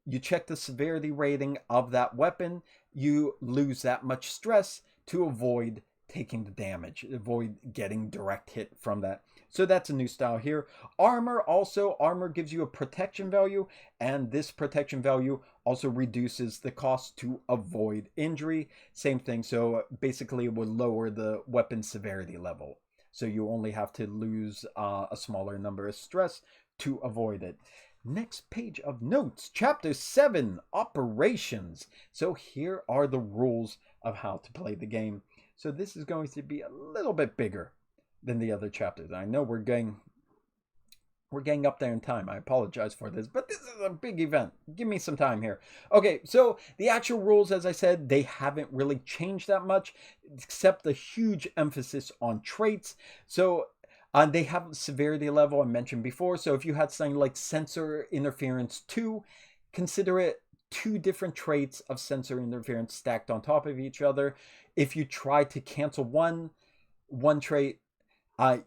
you check the severity rating of that weapon, you lose that much stress to avoid taking the damage, avoid getting direct hit from that. So that's a new style here. Armor also, armor gives you a protection value, and this protection value also reduces the cost to avoid injury. Same thing, so basically it would lower the weapon severity level. So you only have to lose a smaller number of stress to avoid it. Next page of notes, Chapter 7, Operations. So here are the rules of how to play the game. So this is going to be a little bit bigger than the other chapters. I know we're getting up there in time. I apologize for this, but this is a big event. Give me some time here. Okay, so the actual rules, as I said, they haven't really changed that much, except the huge emphasis on traits. So they have a severity level I mentioned before. So if you had something like Sensor Interference 2, consider it 2 different traits of sensor interference stacked on top of each other. If you try to cancel one trait,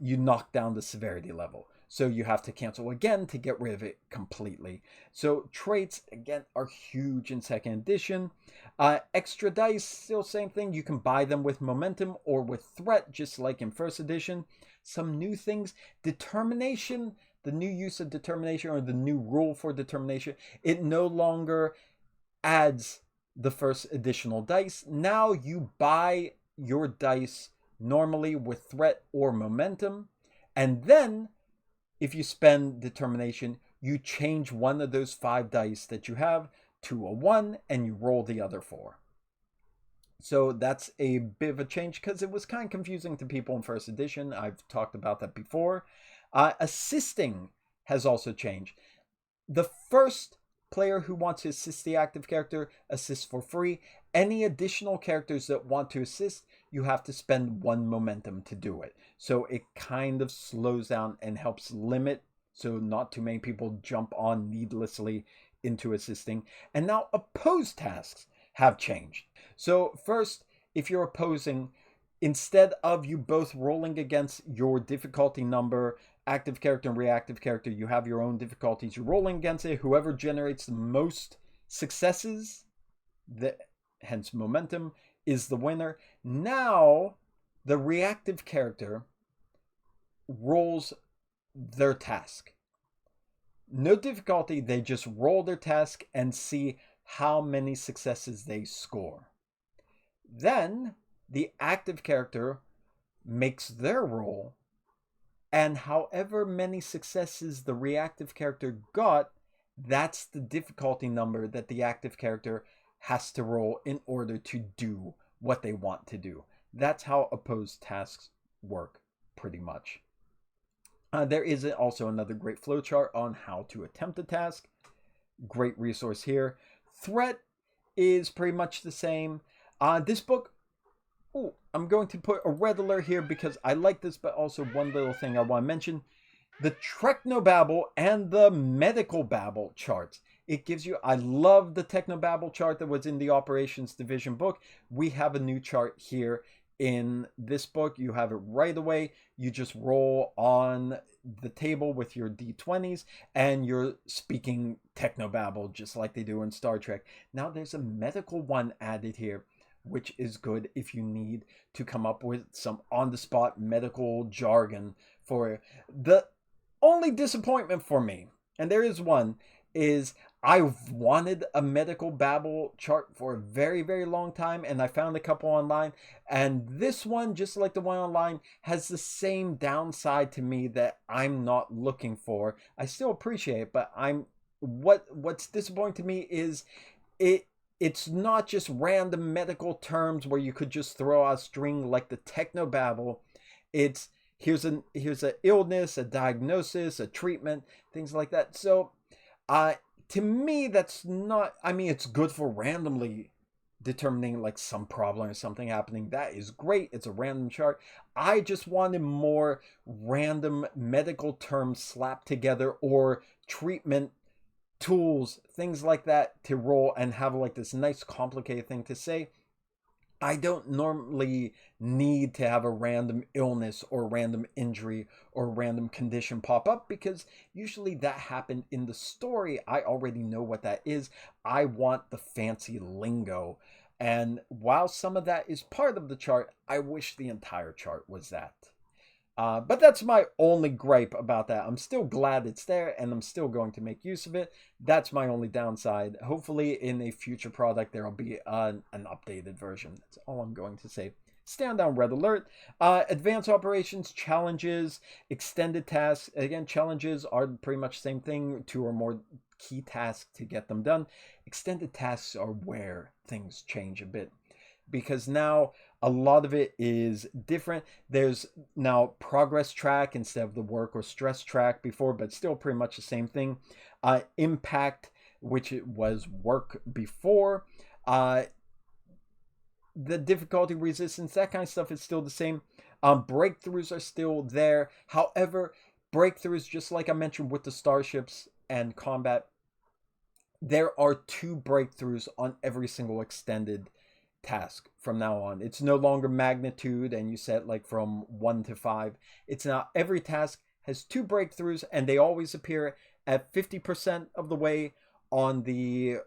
you knock down the severity level. So you have to cancel again to get rid of it completely. So traits, again, are huge in second edition. Extra dice, still same thing. You can buy them with momentum or with threat, just like in first edition. Some new things, determination, the new use of determination, or the new rule for determination, it no longer adds the first additional dice. Now you buy your dice normally with threat or momentum, and then if you spend determination, you change one of those 5 dice that you have to a 1 and you roll the other 4. So that's a bit of a change because it was kind of confusing to people in first edition. I've talked about that before. Assisting has also changed. The first player who wants to assist the active character assists for free. Any additional characters that want to assist, you have to spend 1 momentum to do it. So it kind of slows down and helps limit, so not too many people jump on needlessly into assisting. And now opposed tasks have changed. So first, if you're opposing, instead of you both rolling against your difficulty number, active character and reactive character, you have your own difficulties. You're rolling against it. Whoever generates the most successes, hence momentum, is the winner. Now, the reactive character rolls their task. No difficulty, they just roll their task and see how many successes they score. Then, the active character makes their roll, and however many successes the reactive character got, that's the difficulty number that the active character has to roll in order to do what they want to do. That's how opposed tasks work, pretty much. There is also another great flowchart on how to attempt a task. Great resource here. Threat is pretty much the same. This book Oh, I'm going to put a red alert here because I like this, but also one little thing I want to mention. The Technobabble and the Medical Babble charts. It gives you, I love the Technobabble chart that was in the Operations Division book. We have a new chart here in this book. You have it right away. You just roll on the table with your d20s and you're speaking Technobabble just like they do in Star Trek. Now there's a medical one added here, which is good if you need to come up with some on-the-spot medical jargon for the only disappointment for me, and there is one, is I've wanted a medical babble chart for a very, very long time, and I found a couple online, and this one, just like the one online, has the same downside to me that I'm not looking for. I still appreciate it, but what's disappointing to me is it's not just random medical terms where you could just throw out a string like the Technobabble. It's here's an illness, a diagnosis, a treatment, things like that. So to me, that's not, I mean, it's good for randomly determining like some problem or something happening. That is great. It's a random chart. I just wanted more random medical terms slapped together or treatment tools, things like that to roll and have like this nice complicated thing to say. I don't normally need to have a random illness or random injury or random condition pop up because usually that happened in the story. I already know what that is. I want the fancy lingo. And while some of that is part of the chart, I wish the entire chart was that. But that's my only gripe about that. I'm still glad it's there and I'm still going to make use of it. That's my only downside. Hopefully in a future product there will be an updated version. That's all I'm going to say. Stand down, red alert. Advanced operations, challenges, extended tasks. Again, challenges are pretty much the same thing. 2 or more key tasks to get them done. Extended tasks are where things change a bit, because now a lot of it is different. There's now progress track instead of the work or stress track before, but still pretty much the same thing. Impact, which it was work before. The difficulty, resistance, that kind of stuff is still the same. Breakthroughs are still there. However, breakthroughs, just like I mentioned with the starships and combat, there are 2 breakthroughs on every single extended task from now on. It's no longer magnitude and you set like from 1 to 5. It's now every task has 2 breakthroughs and they always appear at 50% of the way on the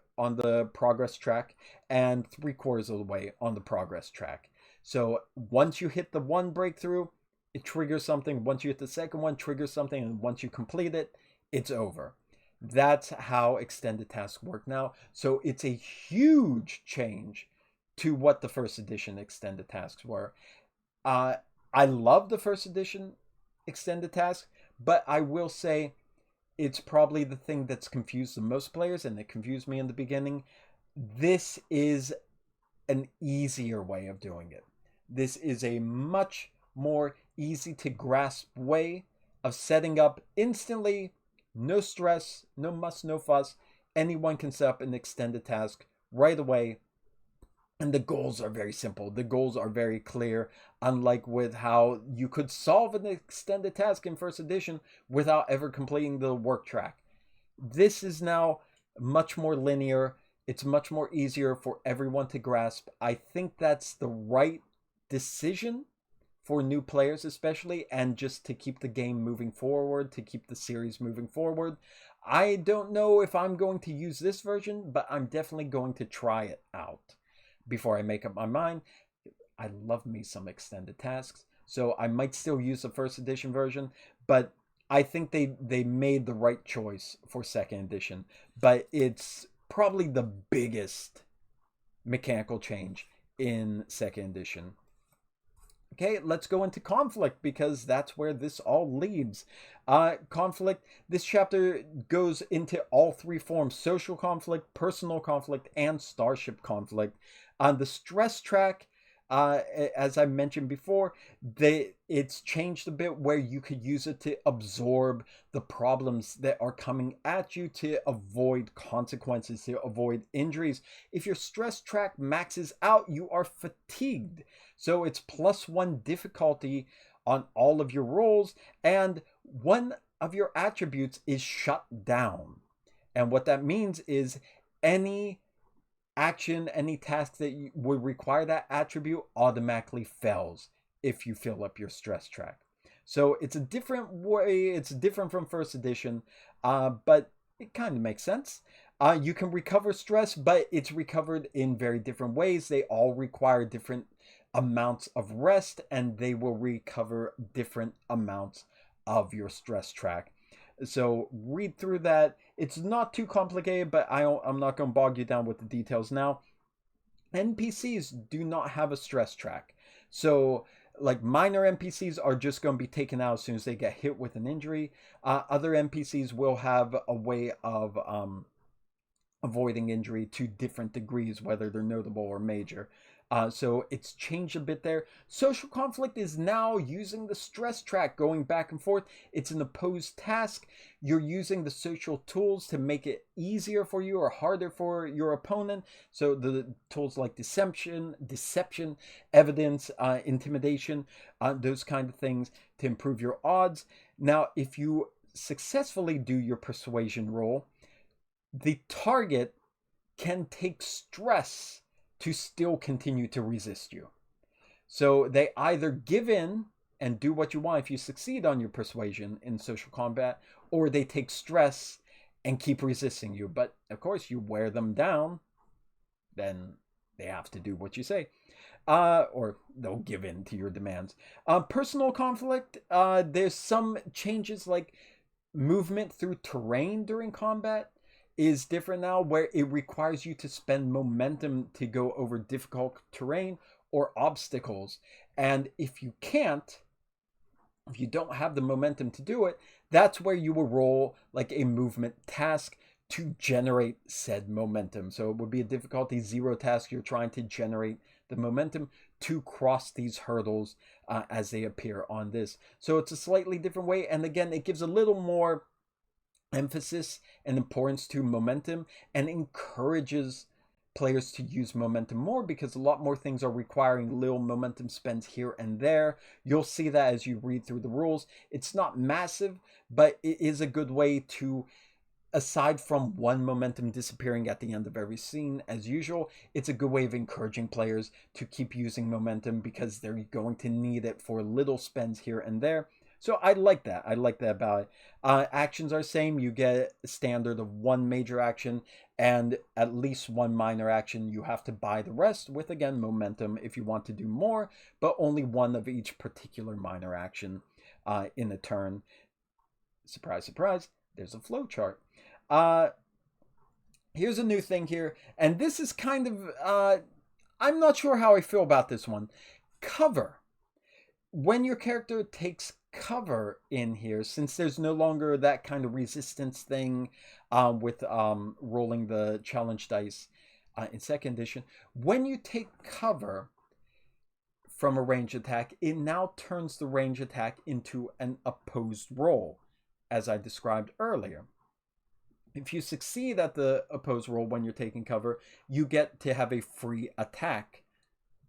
progress track and 3/4 of the way on the progress track. So once you hit the 1 breakthrough, it triggers something. Once you hit the second one, triggers something, and once you complete it, it's over. That's how extended tasks work now. So it's a huge change to what the first edition extended tasks were. I love the first edition extended tasks, but I will say it's probably the thing that's confused the most players, and it confused me in the beginning. This is an easier way of doing it. This is a much more easy to grasp way of setting up instantly, no stress, no muss, no fuss. Anyone can set up an extended task right away. And the goals are very simple. The goals are very clear, unlike with how you could solve an extended task in first edition without ever completing the work track. This is now much more linear. It's much more easier for everyone to grasp. I think that's the right decision for new players especially, and just to keep the game moving forward, to keep the series moving forward. I don't know if I'm going to use this version, but I'm definitely going to try it out before I make up my mind. I love me some extended tasks, so I might still use the first edition version, but I think they made the right choice for second edition. But it's probably the biggest mechanical change in second edition. Okay, let's go into conflict, because that's where this all leads. Conflict, this chapter goes into all 3 forms: social conflict, personal conflict, and starship conflict. On the stress track, As I mentioned before, it's changed a bit where you could use it to absorb the problems that are coming at you to avoid consequences, to avoid injuries. If your stress track maxes out, you are fatigued. So it's +1 difficulty on all of your rolls, and one of your attributes is shut down. And what that means is any action, any task that would require that attribute automatically fails if you fill up your stress track. So it's a different way, it's different from first edition, but it kind of makes sense. You can recover stress, but it's recovered in very different ways. They all require different amounts of rest, and they will recover different amounts of your stress track. So read through that. It's not too complicated, but I'm not going to bog you down with the details now. NPCs do not have a stress track. So like minor NPCs are just going to be taken out as soon as they get hit with an injury. Other NPCs will have a way of avoiding injury to different degrees, whether they're notable or major. So it's changed a bit there. Social conflict is now using the stress track, going back and forth. It's an opposed task. You're using the social tools to make it easier for you or harder for your opponent. So the tools like deception, evidence, intimidation, those kind of things to improve your odds. Now, if you successfully do your persuasion roll, the target can take stress to still continue to resist you. So they either give in and do what you want if you succeed on your persuasion in social combat, or they take stress and keep resisting you. But of course, you wear them down, then they have to do what you say. Or they'll give in to your demands. Personal conflict, there's some changes like movement through terrain during combat is different now, where it requires you to spend momentum to go over difficult terrain or obstacles. And if you can't, if you don't have the momentum to do it, that's where you will roll like a movement task to generate said momentum. So it would be a difficulty 0 task. You're trying to generate the momentum to cross these hurdles as they appear on this. So it's a slightly different way. And again, it gives a little more emphasis and importance to momentum and encourages players to use momentum more, because a lot more things are requiring little momentum spends here and there. You'll see that as you read through the rules. It's not massive, but it is a good way to, aside from one momentum disappearing at the end of every scene as usual, it's a good way of encouraging players to keep using momentum because they're going to need it for little spends here and there. So I like that. I like that about it. Actions are same. You get a standard of 1 major action and at least 1 minor action. You have to buy the rest with, again, momentum if you want to do more, but only 1 of each particular minor action in a turn. Surprise, surprise, there's a flow chart. Here's a new thing here, and this is kind of, I'm not sure how I feel about this one. Cover. When your character takes cover in here, since there's no longer that kind of resistance thing with rolling the challenge dice in 2nd edition, when you take cover from a range attack, it now turns the range attack into an opposed roll, as I described earlier. If you succeed at the opposed roll when you're taking cover, you get to have a free attack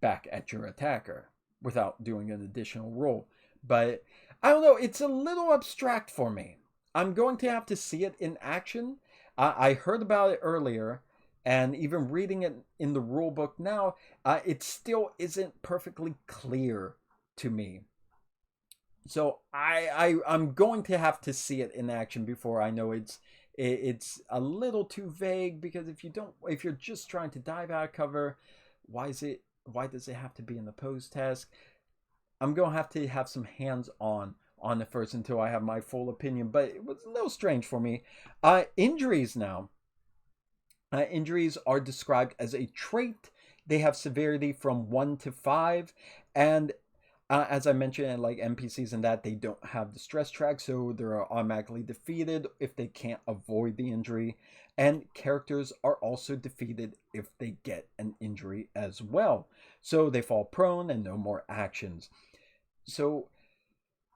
back at your attacker without doing an additional roll. But I don't know, it's a little abstract for me. I'm going to have to see it in action. I heard about it earlier, and even reading it in the rulebook now, it still isn't perfectly clear to me. So I'm going to have to see it in action before I know it's a little too vague, because if you're just trying to dive out of cover, why does it have to be an opposed task? I'm going to have some hands-on on it first until I have my full opinion, but it was a little strange for me. Injuries now. Injuries are described as a trait. They have severity from 1 to 5, and As I mentioned, like NPCs and that, they don't have the stress track, so they're automatically defeated if they can't avoid the injury. And characters are also defeated if they get an injury as well. So they fall prone and no more actions. So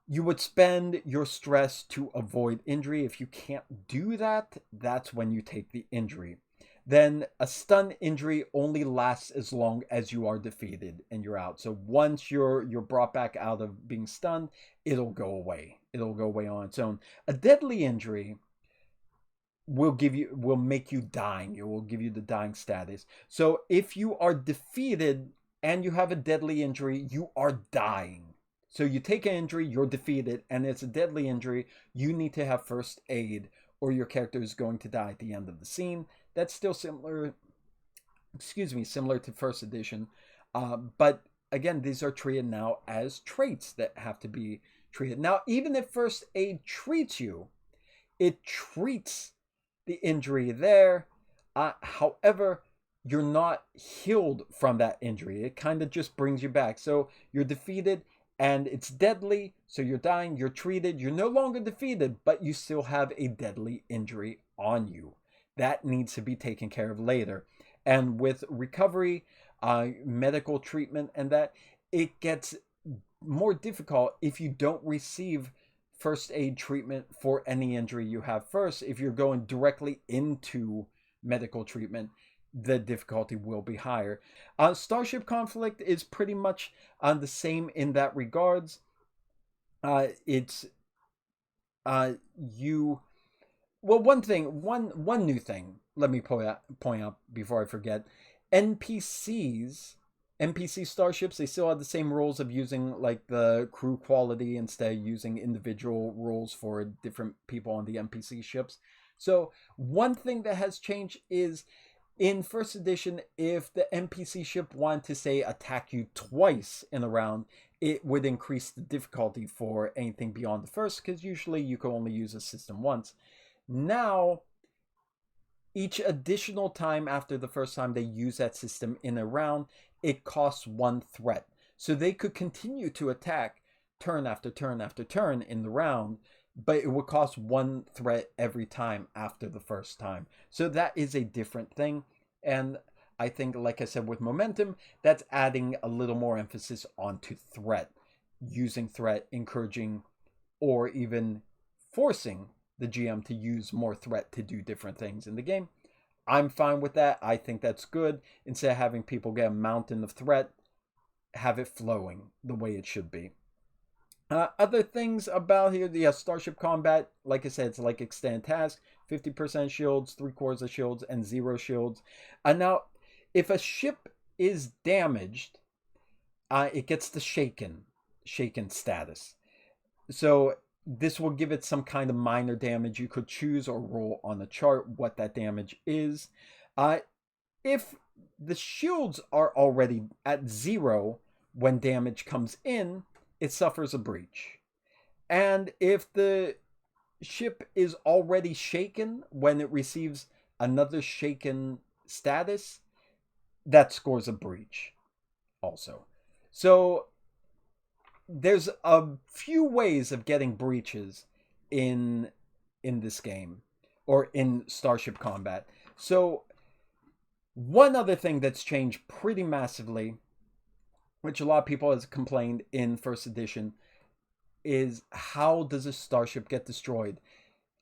you would spend your stress to avoid injury. If you can't do that, that's when you take the injury. Then a stun injury only lasts as long as you are defeated and you're out. So once you're brought back out of being stunned, it'll go away. It'll go away on its own. A deadly injury will make you dying. It will give you the dying status. So if you are defeated and you have a deadly injury, you are dying. So you take an injury, you're defeated, and it's a deadly injury, you need to have first aid or your character is going to die at the end of the scene. That's still similar to first edition. But again, these are treated now as traits that have to be treated. Now, even if first aid treats you, it treats the injury there. However, you're not healed from that injury. It kind of just brings you back. So you're defeated and it's deadly, so you're dying, you're treated, you're no longer defeated, but you still have a deadly injury on you. That needs to be taken care of later. And with recovery, medical treatment, and that, it gets more difficult if you don't receive first aid treatment for any injury you have first. If you're going directly into medical treatment, the difficulty will be higher. Starship Conflict is pretty much the same in that regards. One new thing. Let me point out before I forget. NPC starships, they still have the same rules of using like the crew quality instead of using individual rules for different people on the NPC ships. So one thing that has changed is, in first edition, if the NPC ship wanted to, say, attack you twice in a round, it would increase the difficulty for anything beyond the first, because usually you can only use a system once. Now, each additional time after the first time they use that system in a round, it costs one threat. So they could continue to attack turn after turn after turn in the round, but it would cost one threat every time after the first time. So that is a different thing. And I think, like I said, with momentum, that's adding a little more emphasis onto threat. Using threat, encouraging, or even forcing the GM to use more threat to do different things in the game. I'm fine with that. I think that's good. Instead of having people get a mountain of threat, have it flowing the way it should be. Other things about here, the Starship Combat, like I said, it's like extended task, 50% shields, 3/4 of shields, and 0 shields. Now, if a ship is damaged, it gets the shaken status. So this will give it some kind of minor damage. You could choose or roll on the chart what that damage is. If the shields are already at 0 when damage comes in, it suffers a breach. And if the ship is already shaken when it receives another shaken status, that scores a breach also. So there's a few ways of getting breaches in this game, or in Starship Combat. So one other thing that's changed pretty massively, which a lot of people has complained in first edition, is how does a starship get destroyed?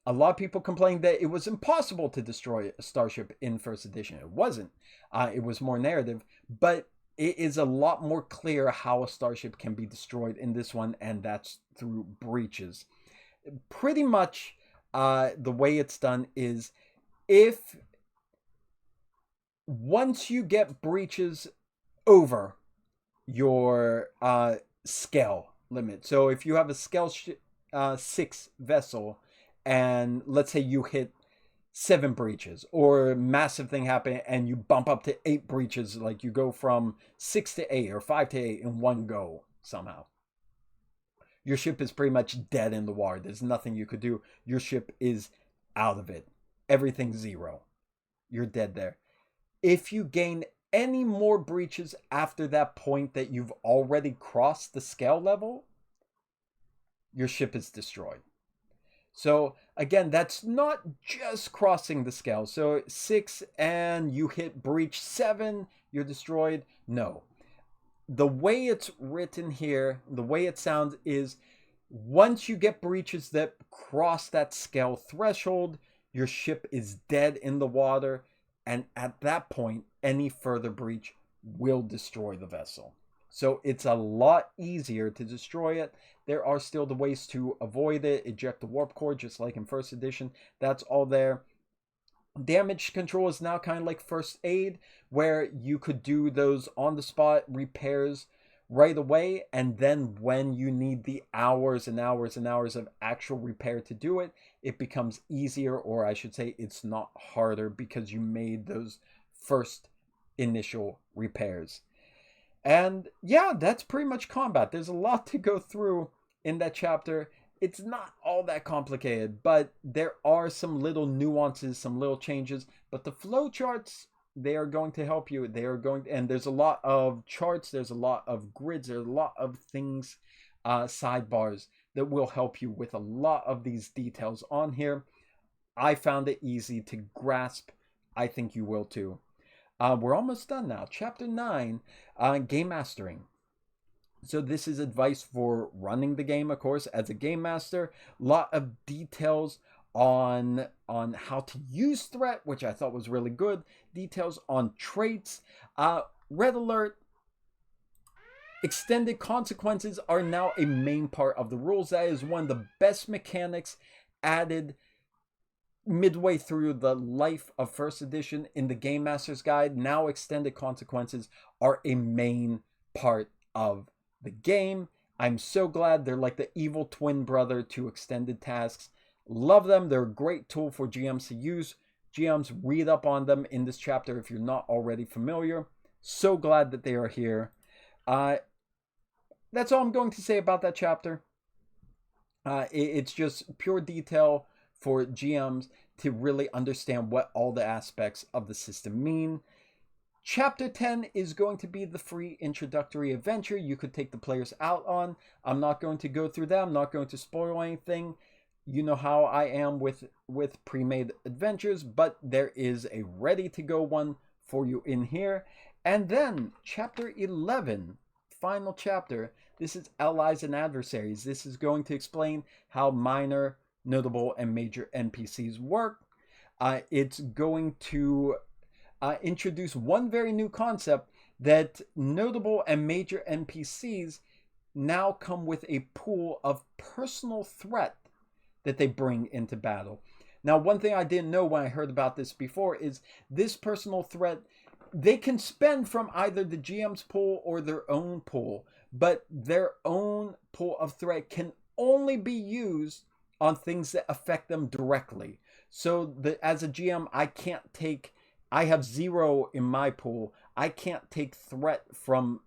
A lot of people complained that it was impossible to destroy a starship in first edition. It wasn't. It was more narrative, but it is a lot more clear how a starship can be destroyed in this one, and that's through breaches. Pretty much the way it's done is, if once you get breaches over your scale limit. So if you have a scale 6 vessel, and let's say you hit 7 breaches, or a massive thing happen and you bump up to 8 breaches, like you go from 6 to 8 or 5 to 8 in one go somehow, your ship is pretty much dead in the water. There's nothing you could do. Your ship is out of it. Everything's 0. You're dead there. If you gain any more breaches after that point that you've already crossed the scale level, your ship is destroyed. So again, that's not just crossing the scale. So 6 and you hit breach 7, you're destroyed. No. The way it's written here, the way it sounds is once you get breaches that cross that scale threshold, your ship is dead in the water. And at that point, any further breach will destroy the vessel. So it's a lot easier to destroy it. There are still the ways to avoid it. Eject the warp core, just like in first edition. That's all there. Damage control is now kind of like first aid, where you could do those on the spot repairs right away, and then when you need the hours and hours and hours of actual repair to do it, it becomes easier, or I should say it's not harder, because you made those first initial repairs. And yeah, that's pretty much combat. There's a lot to go through in that chapter. It's not all that complicated, but there are some little nuances, some little changes. But the flowcharts, they are going to help you. They are going, and there's a lot of charts, there's a lot of grids, there's a lot of things, sidebars that will help you with a lot of these details on here. I found it easy to grasp. I think you will too. We're almost done now. Chapter 9, Game Mastering. So this is advice for running the game, of course, as a game master. A lot of details on how to use threat, which I thought was really good. Details on traits. Red alert. Extended consequences are now a main part of the rules. That is one of the best mechanics added midway through the life of first edition in the Game Master's Guide. Now extended consequences are a main part of the game. I'm so glad they're like the evil twin brother to extended tasks. Love them. They're a great tool for GMs to use. GMs, read up on them in this chapter if you're not already familiar. So glad that they are here. That's all I'm going to say about that chapter. It's just pure detail for GMs to really understand what all the aspects of the system mean. Chapter 10 is going to be the free introductory adventure you could take the players out on. I'm not going to go through that. I'm not going to spoil anything. You know how I am with pre-made adventures, but there is a ready-to-go one for you in here. And then Chapter 11, final chapter. This is Allies and Adversaries. This is going to explain how minor, notable, and major NPCs work. It's going to introduce one very new concept, that notable and major NPCs now come with a pool of personal threat that they bring into battle. Now, one thing I didn't know when I heard about this before is this personal threat, they can spend from either the GM's pool or their own pool, but their own pool of threat can only be used on things that affect them directly. So as a GM, I have 0 in my pool. I can't take threat from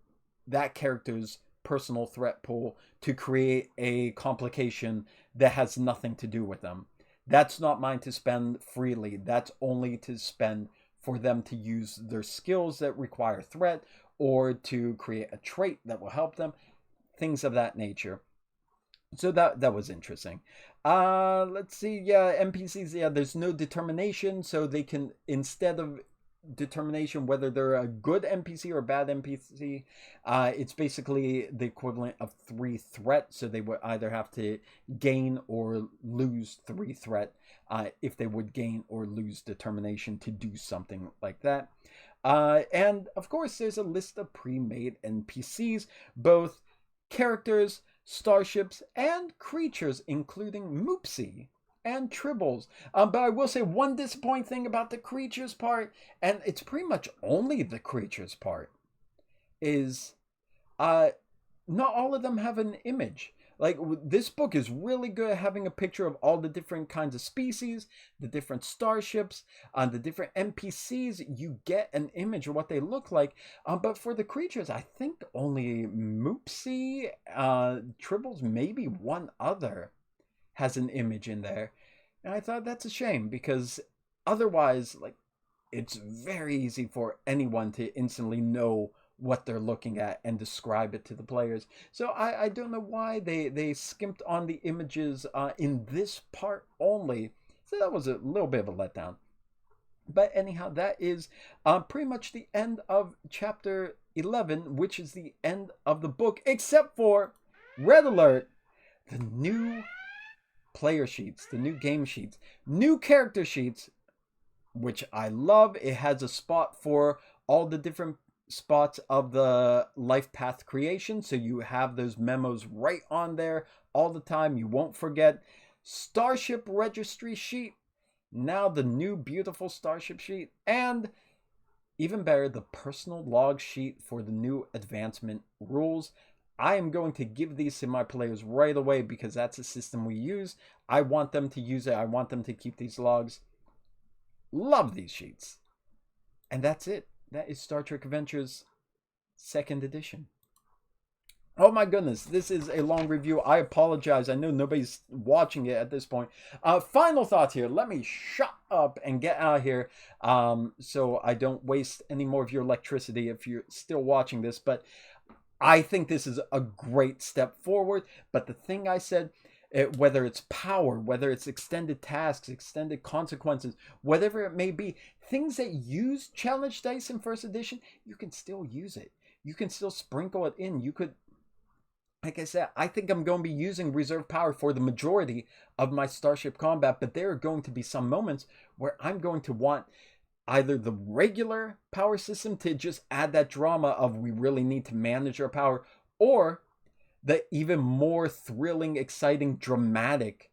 that character's personal threat pool to create a complication that has nothing to do with them. That's not mine to spend freely. That's only to spend for them to use their skills that require threat, or to create a trait that will help them. Things of that nature. So that was interesting. Let's see. Yeah, NPCs. Yeah, there's no determination, so they can, instead of determination whether they're a good NPC or a bad NPC, it's basically the equivalent of 3 threat. So they would either have to gain or lose 3 threat if they would gain or lose determination to do something like that. And of course, there's a list of pre-made NPCs, both characters, starships, and creatures, including Moopsie and Tribbles. But I will say one disappointing thing about the creatures part, and it's pretty much only the creatures part, is not all of them have an image. Like, this book is really good at having a picture of all the different kinds of species, the different starships, the different NPCs. You get an image of what they look like. But for the creatures, I think only Moopsie, Tribbles, maybe one other has an image in there. And I thought that's a shame, because otherwise, like, it's very easy for anyone to instantly know what they're looking at and describe it to the players. So I don't know why they skimped on the images in this part only. So that was a little bit of a letdown. But anyhow, that is pretty much the end of chapter 11, which is the end of the book, except for, red alert, the new player sheets, the new game sheets, new character sheets, which I love. It has a spot for all the different spots of the life path creation, so you have those memos right on there all the time. You won't forget. Starship registry sheet, now the new beautiful starship sheet, and even better, the personal log sheet for the new advancement rules. I am going to give these to my players right away because that's a system we use. I want them to use it. I want them to keep these logs. Love these sheets. And that's it. That is Star Trek Adventures 2nd edition. Oh my goodness, this is a long review. I apologize. I know nobody's watching it at this point. Final thoughts here. Let me shut up and get out of here so I don't waste any more of your electricity if you're still watching this. But I think this is a great step forward. But the thing I said, whether it's power, whether it's extended tasks, extended consequences, whatever it may be, things that use challenge dice in 1st edition, you can still use it. You can still sprinkle it in. You could, like I said, I think I'm going to be using reserve power for the majority of my starship combat, but there are going to be some moments where I'm going to want either the regular power system to just add that drama of we really need to manage our power, or the even more thrilling, exciting, dramatic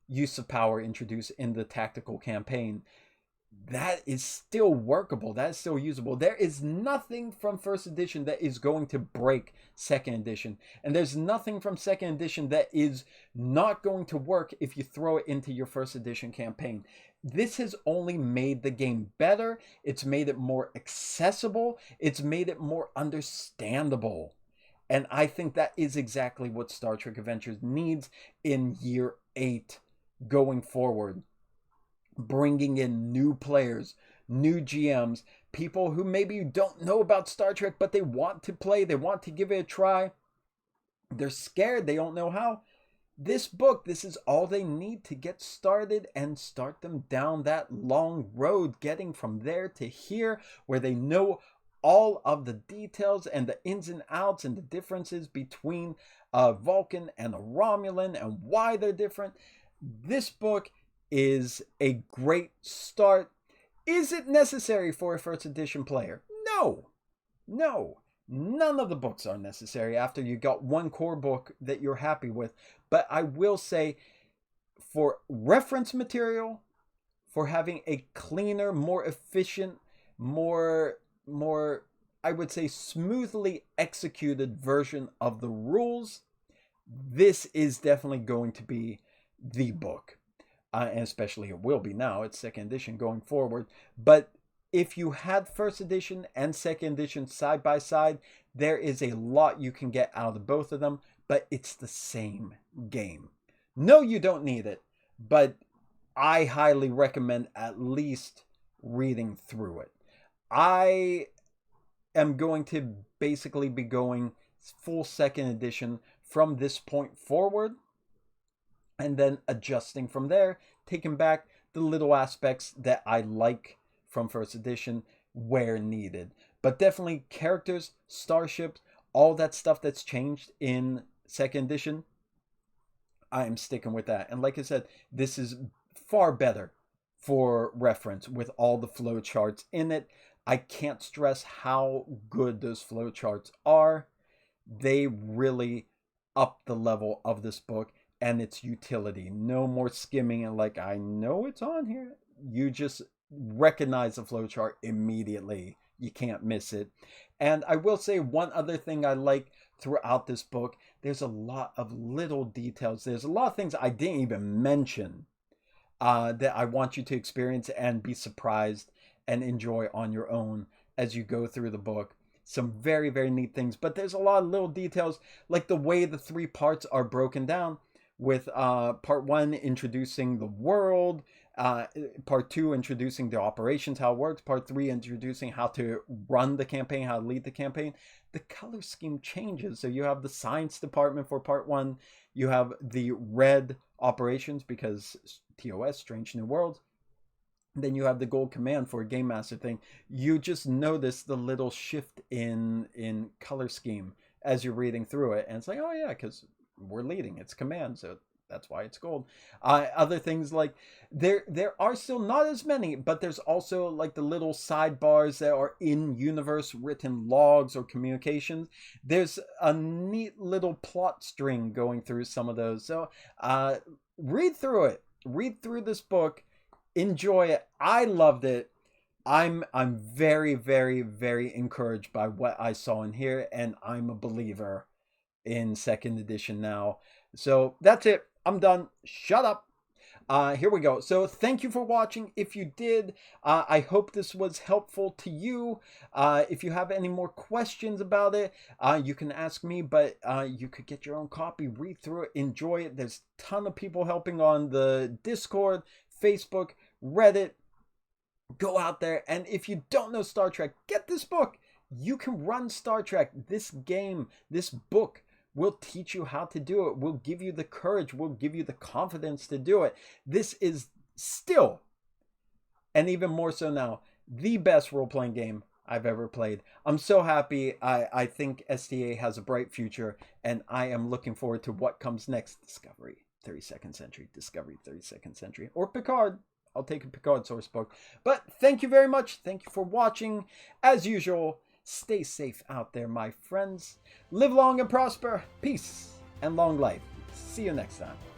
use of power introduced in the tactical campaign. That is still workable. That is still usable. There is nothing from 1st edition that is going to break 2nd edition. And there's nothing from 2nd edition that is not going to work if you throw it into your 1st edition campaign. This has only made the game better. It's made it more accessible. It's made it more understandable. And I think that is exactly what Star Trek Adventures needs in year 8 going forward. Bringing in new players, new GMs, people who maybe don't know about Star Trek, but they want to play, they want to give it a try. They're scared, they don't know how. This book, this is all they need to get started and start them down that long road, getting from there to here, where they know all of the details and the ins and outs and the differences between a Vulcan and a Romulan and why they're different. This book is a great start. Is it necessary for a 1st edition player? No. None of the books are necessary after you got one core book that you're happy with. But I will say, for reference material, for having a cleaner, more efficient, more I would say smoothly executed version of the rules, this is definitely going to be the book. And especially it will be now, it's 2nd edition going forward. But if you had 1st edition and 2nd edition side by side, there is a lot you can get out of both of them, but it's the same game. No, you don't need it, but I highly recommend at least reading through it. I am going to basically be going full 2nd edition from this point forward, and then adjusting from there, taking back the little aspects that I like from 1st edition where needed. But definitely characters, starships, all that stuff that's changed in 2nd edition, I'm sticking with that. And like I said, this is far better for reference with all the flowcharts in it. I can't stress how good those flowcharts are. They really up the level of this book and its utility. No more skimming and like, I know it's on here. You just recognize the flowchart immediately. You can't miss it. And I will say one other thing I like throughout this book, there's a lot of little details. There's a lot of things I didn't even mention that I want you to experience and be surprised and enjoy on your own as you go through the book. Some very, very neat things. But there's a lot of little details, like the way the 3 parts are broken down, with part 1 introducing the world, Part 2, introducing the operations, how it works. Part 3, introducing how to run the campaign, how to lead the campaign. The color scheme changes. So you have the science department for part 1. You have the red operations because TOS, Strange New Worlds. Then you have the gold command for a game master thing. You just notice the little shift in color scheme as you're reading through it. And it's like, oh yeah, because we're leading. It's command, so that's why it's gold. Other things like there are still not as many, but there's also like the little sidebars that are in universe written logs or communications. There's a neat little plot string going through some of those. So read through it. Read through this book. Enjoy it. I loved it. I'm very, very, very encouraged by what I saw in here, and I'm a believer in 2nd edition now. So that's it. I'm done. Shut up. Here we go. So thank you for watching. If you did, I hope this was helpful to you. If you have any more questions about it, you can ask me, but you could get your own copy, read through it, enjoy it. There's a ton of people helping on the Discord, Facebook, Reddit. Go out there, and if you don't know Star Trek, get this book. You can run Star Trek. This game, this book will teach you how to do it. Will give you the courage, will give you the confidence to do it. This is still, and even more so now, the best role-playing game I've ever played. I'm so happy. I think STA has a bright future, and I am looking forward to what comes next. Discovery 32nd Century, Discovery 32nd Century, or Picard. I'll take a Picard source book. But thank you very much. Thank you for watching. As usual, stay safe out there, my friends. Live long and prosper. Peace and long life. See you next time.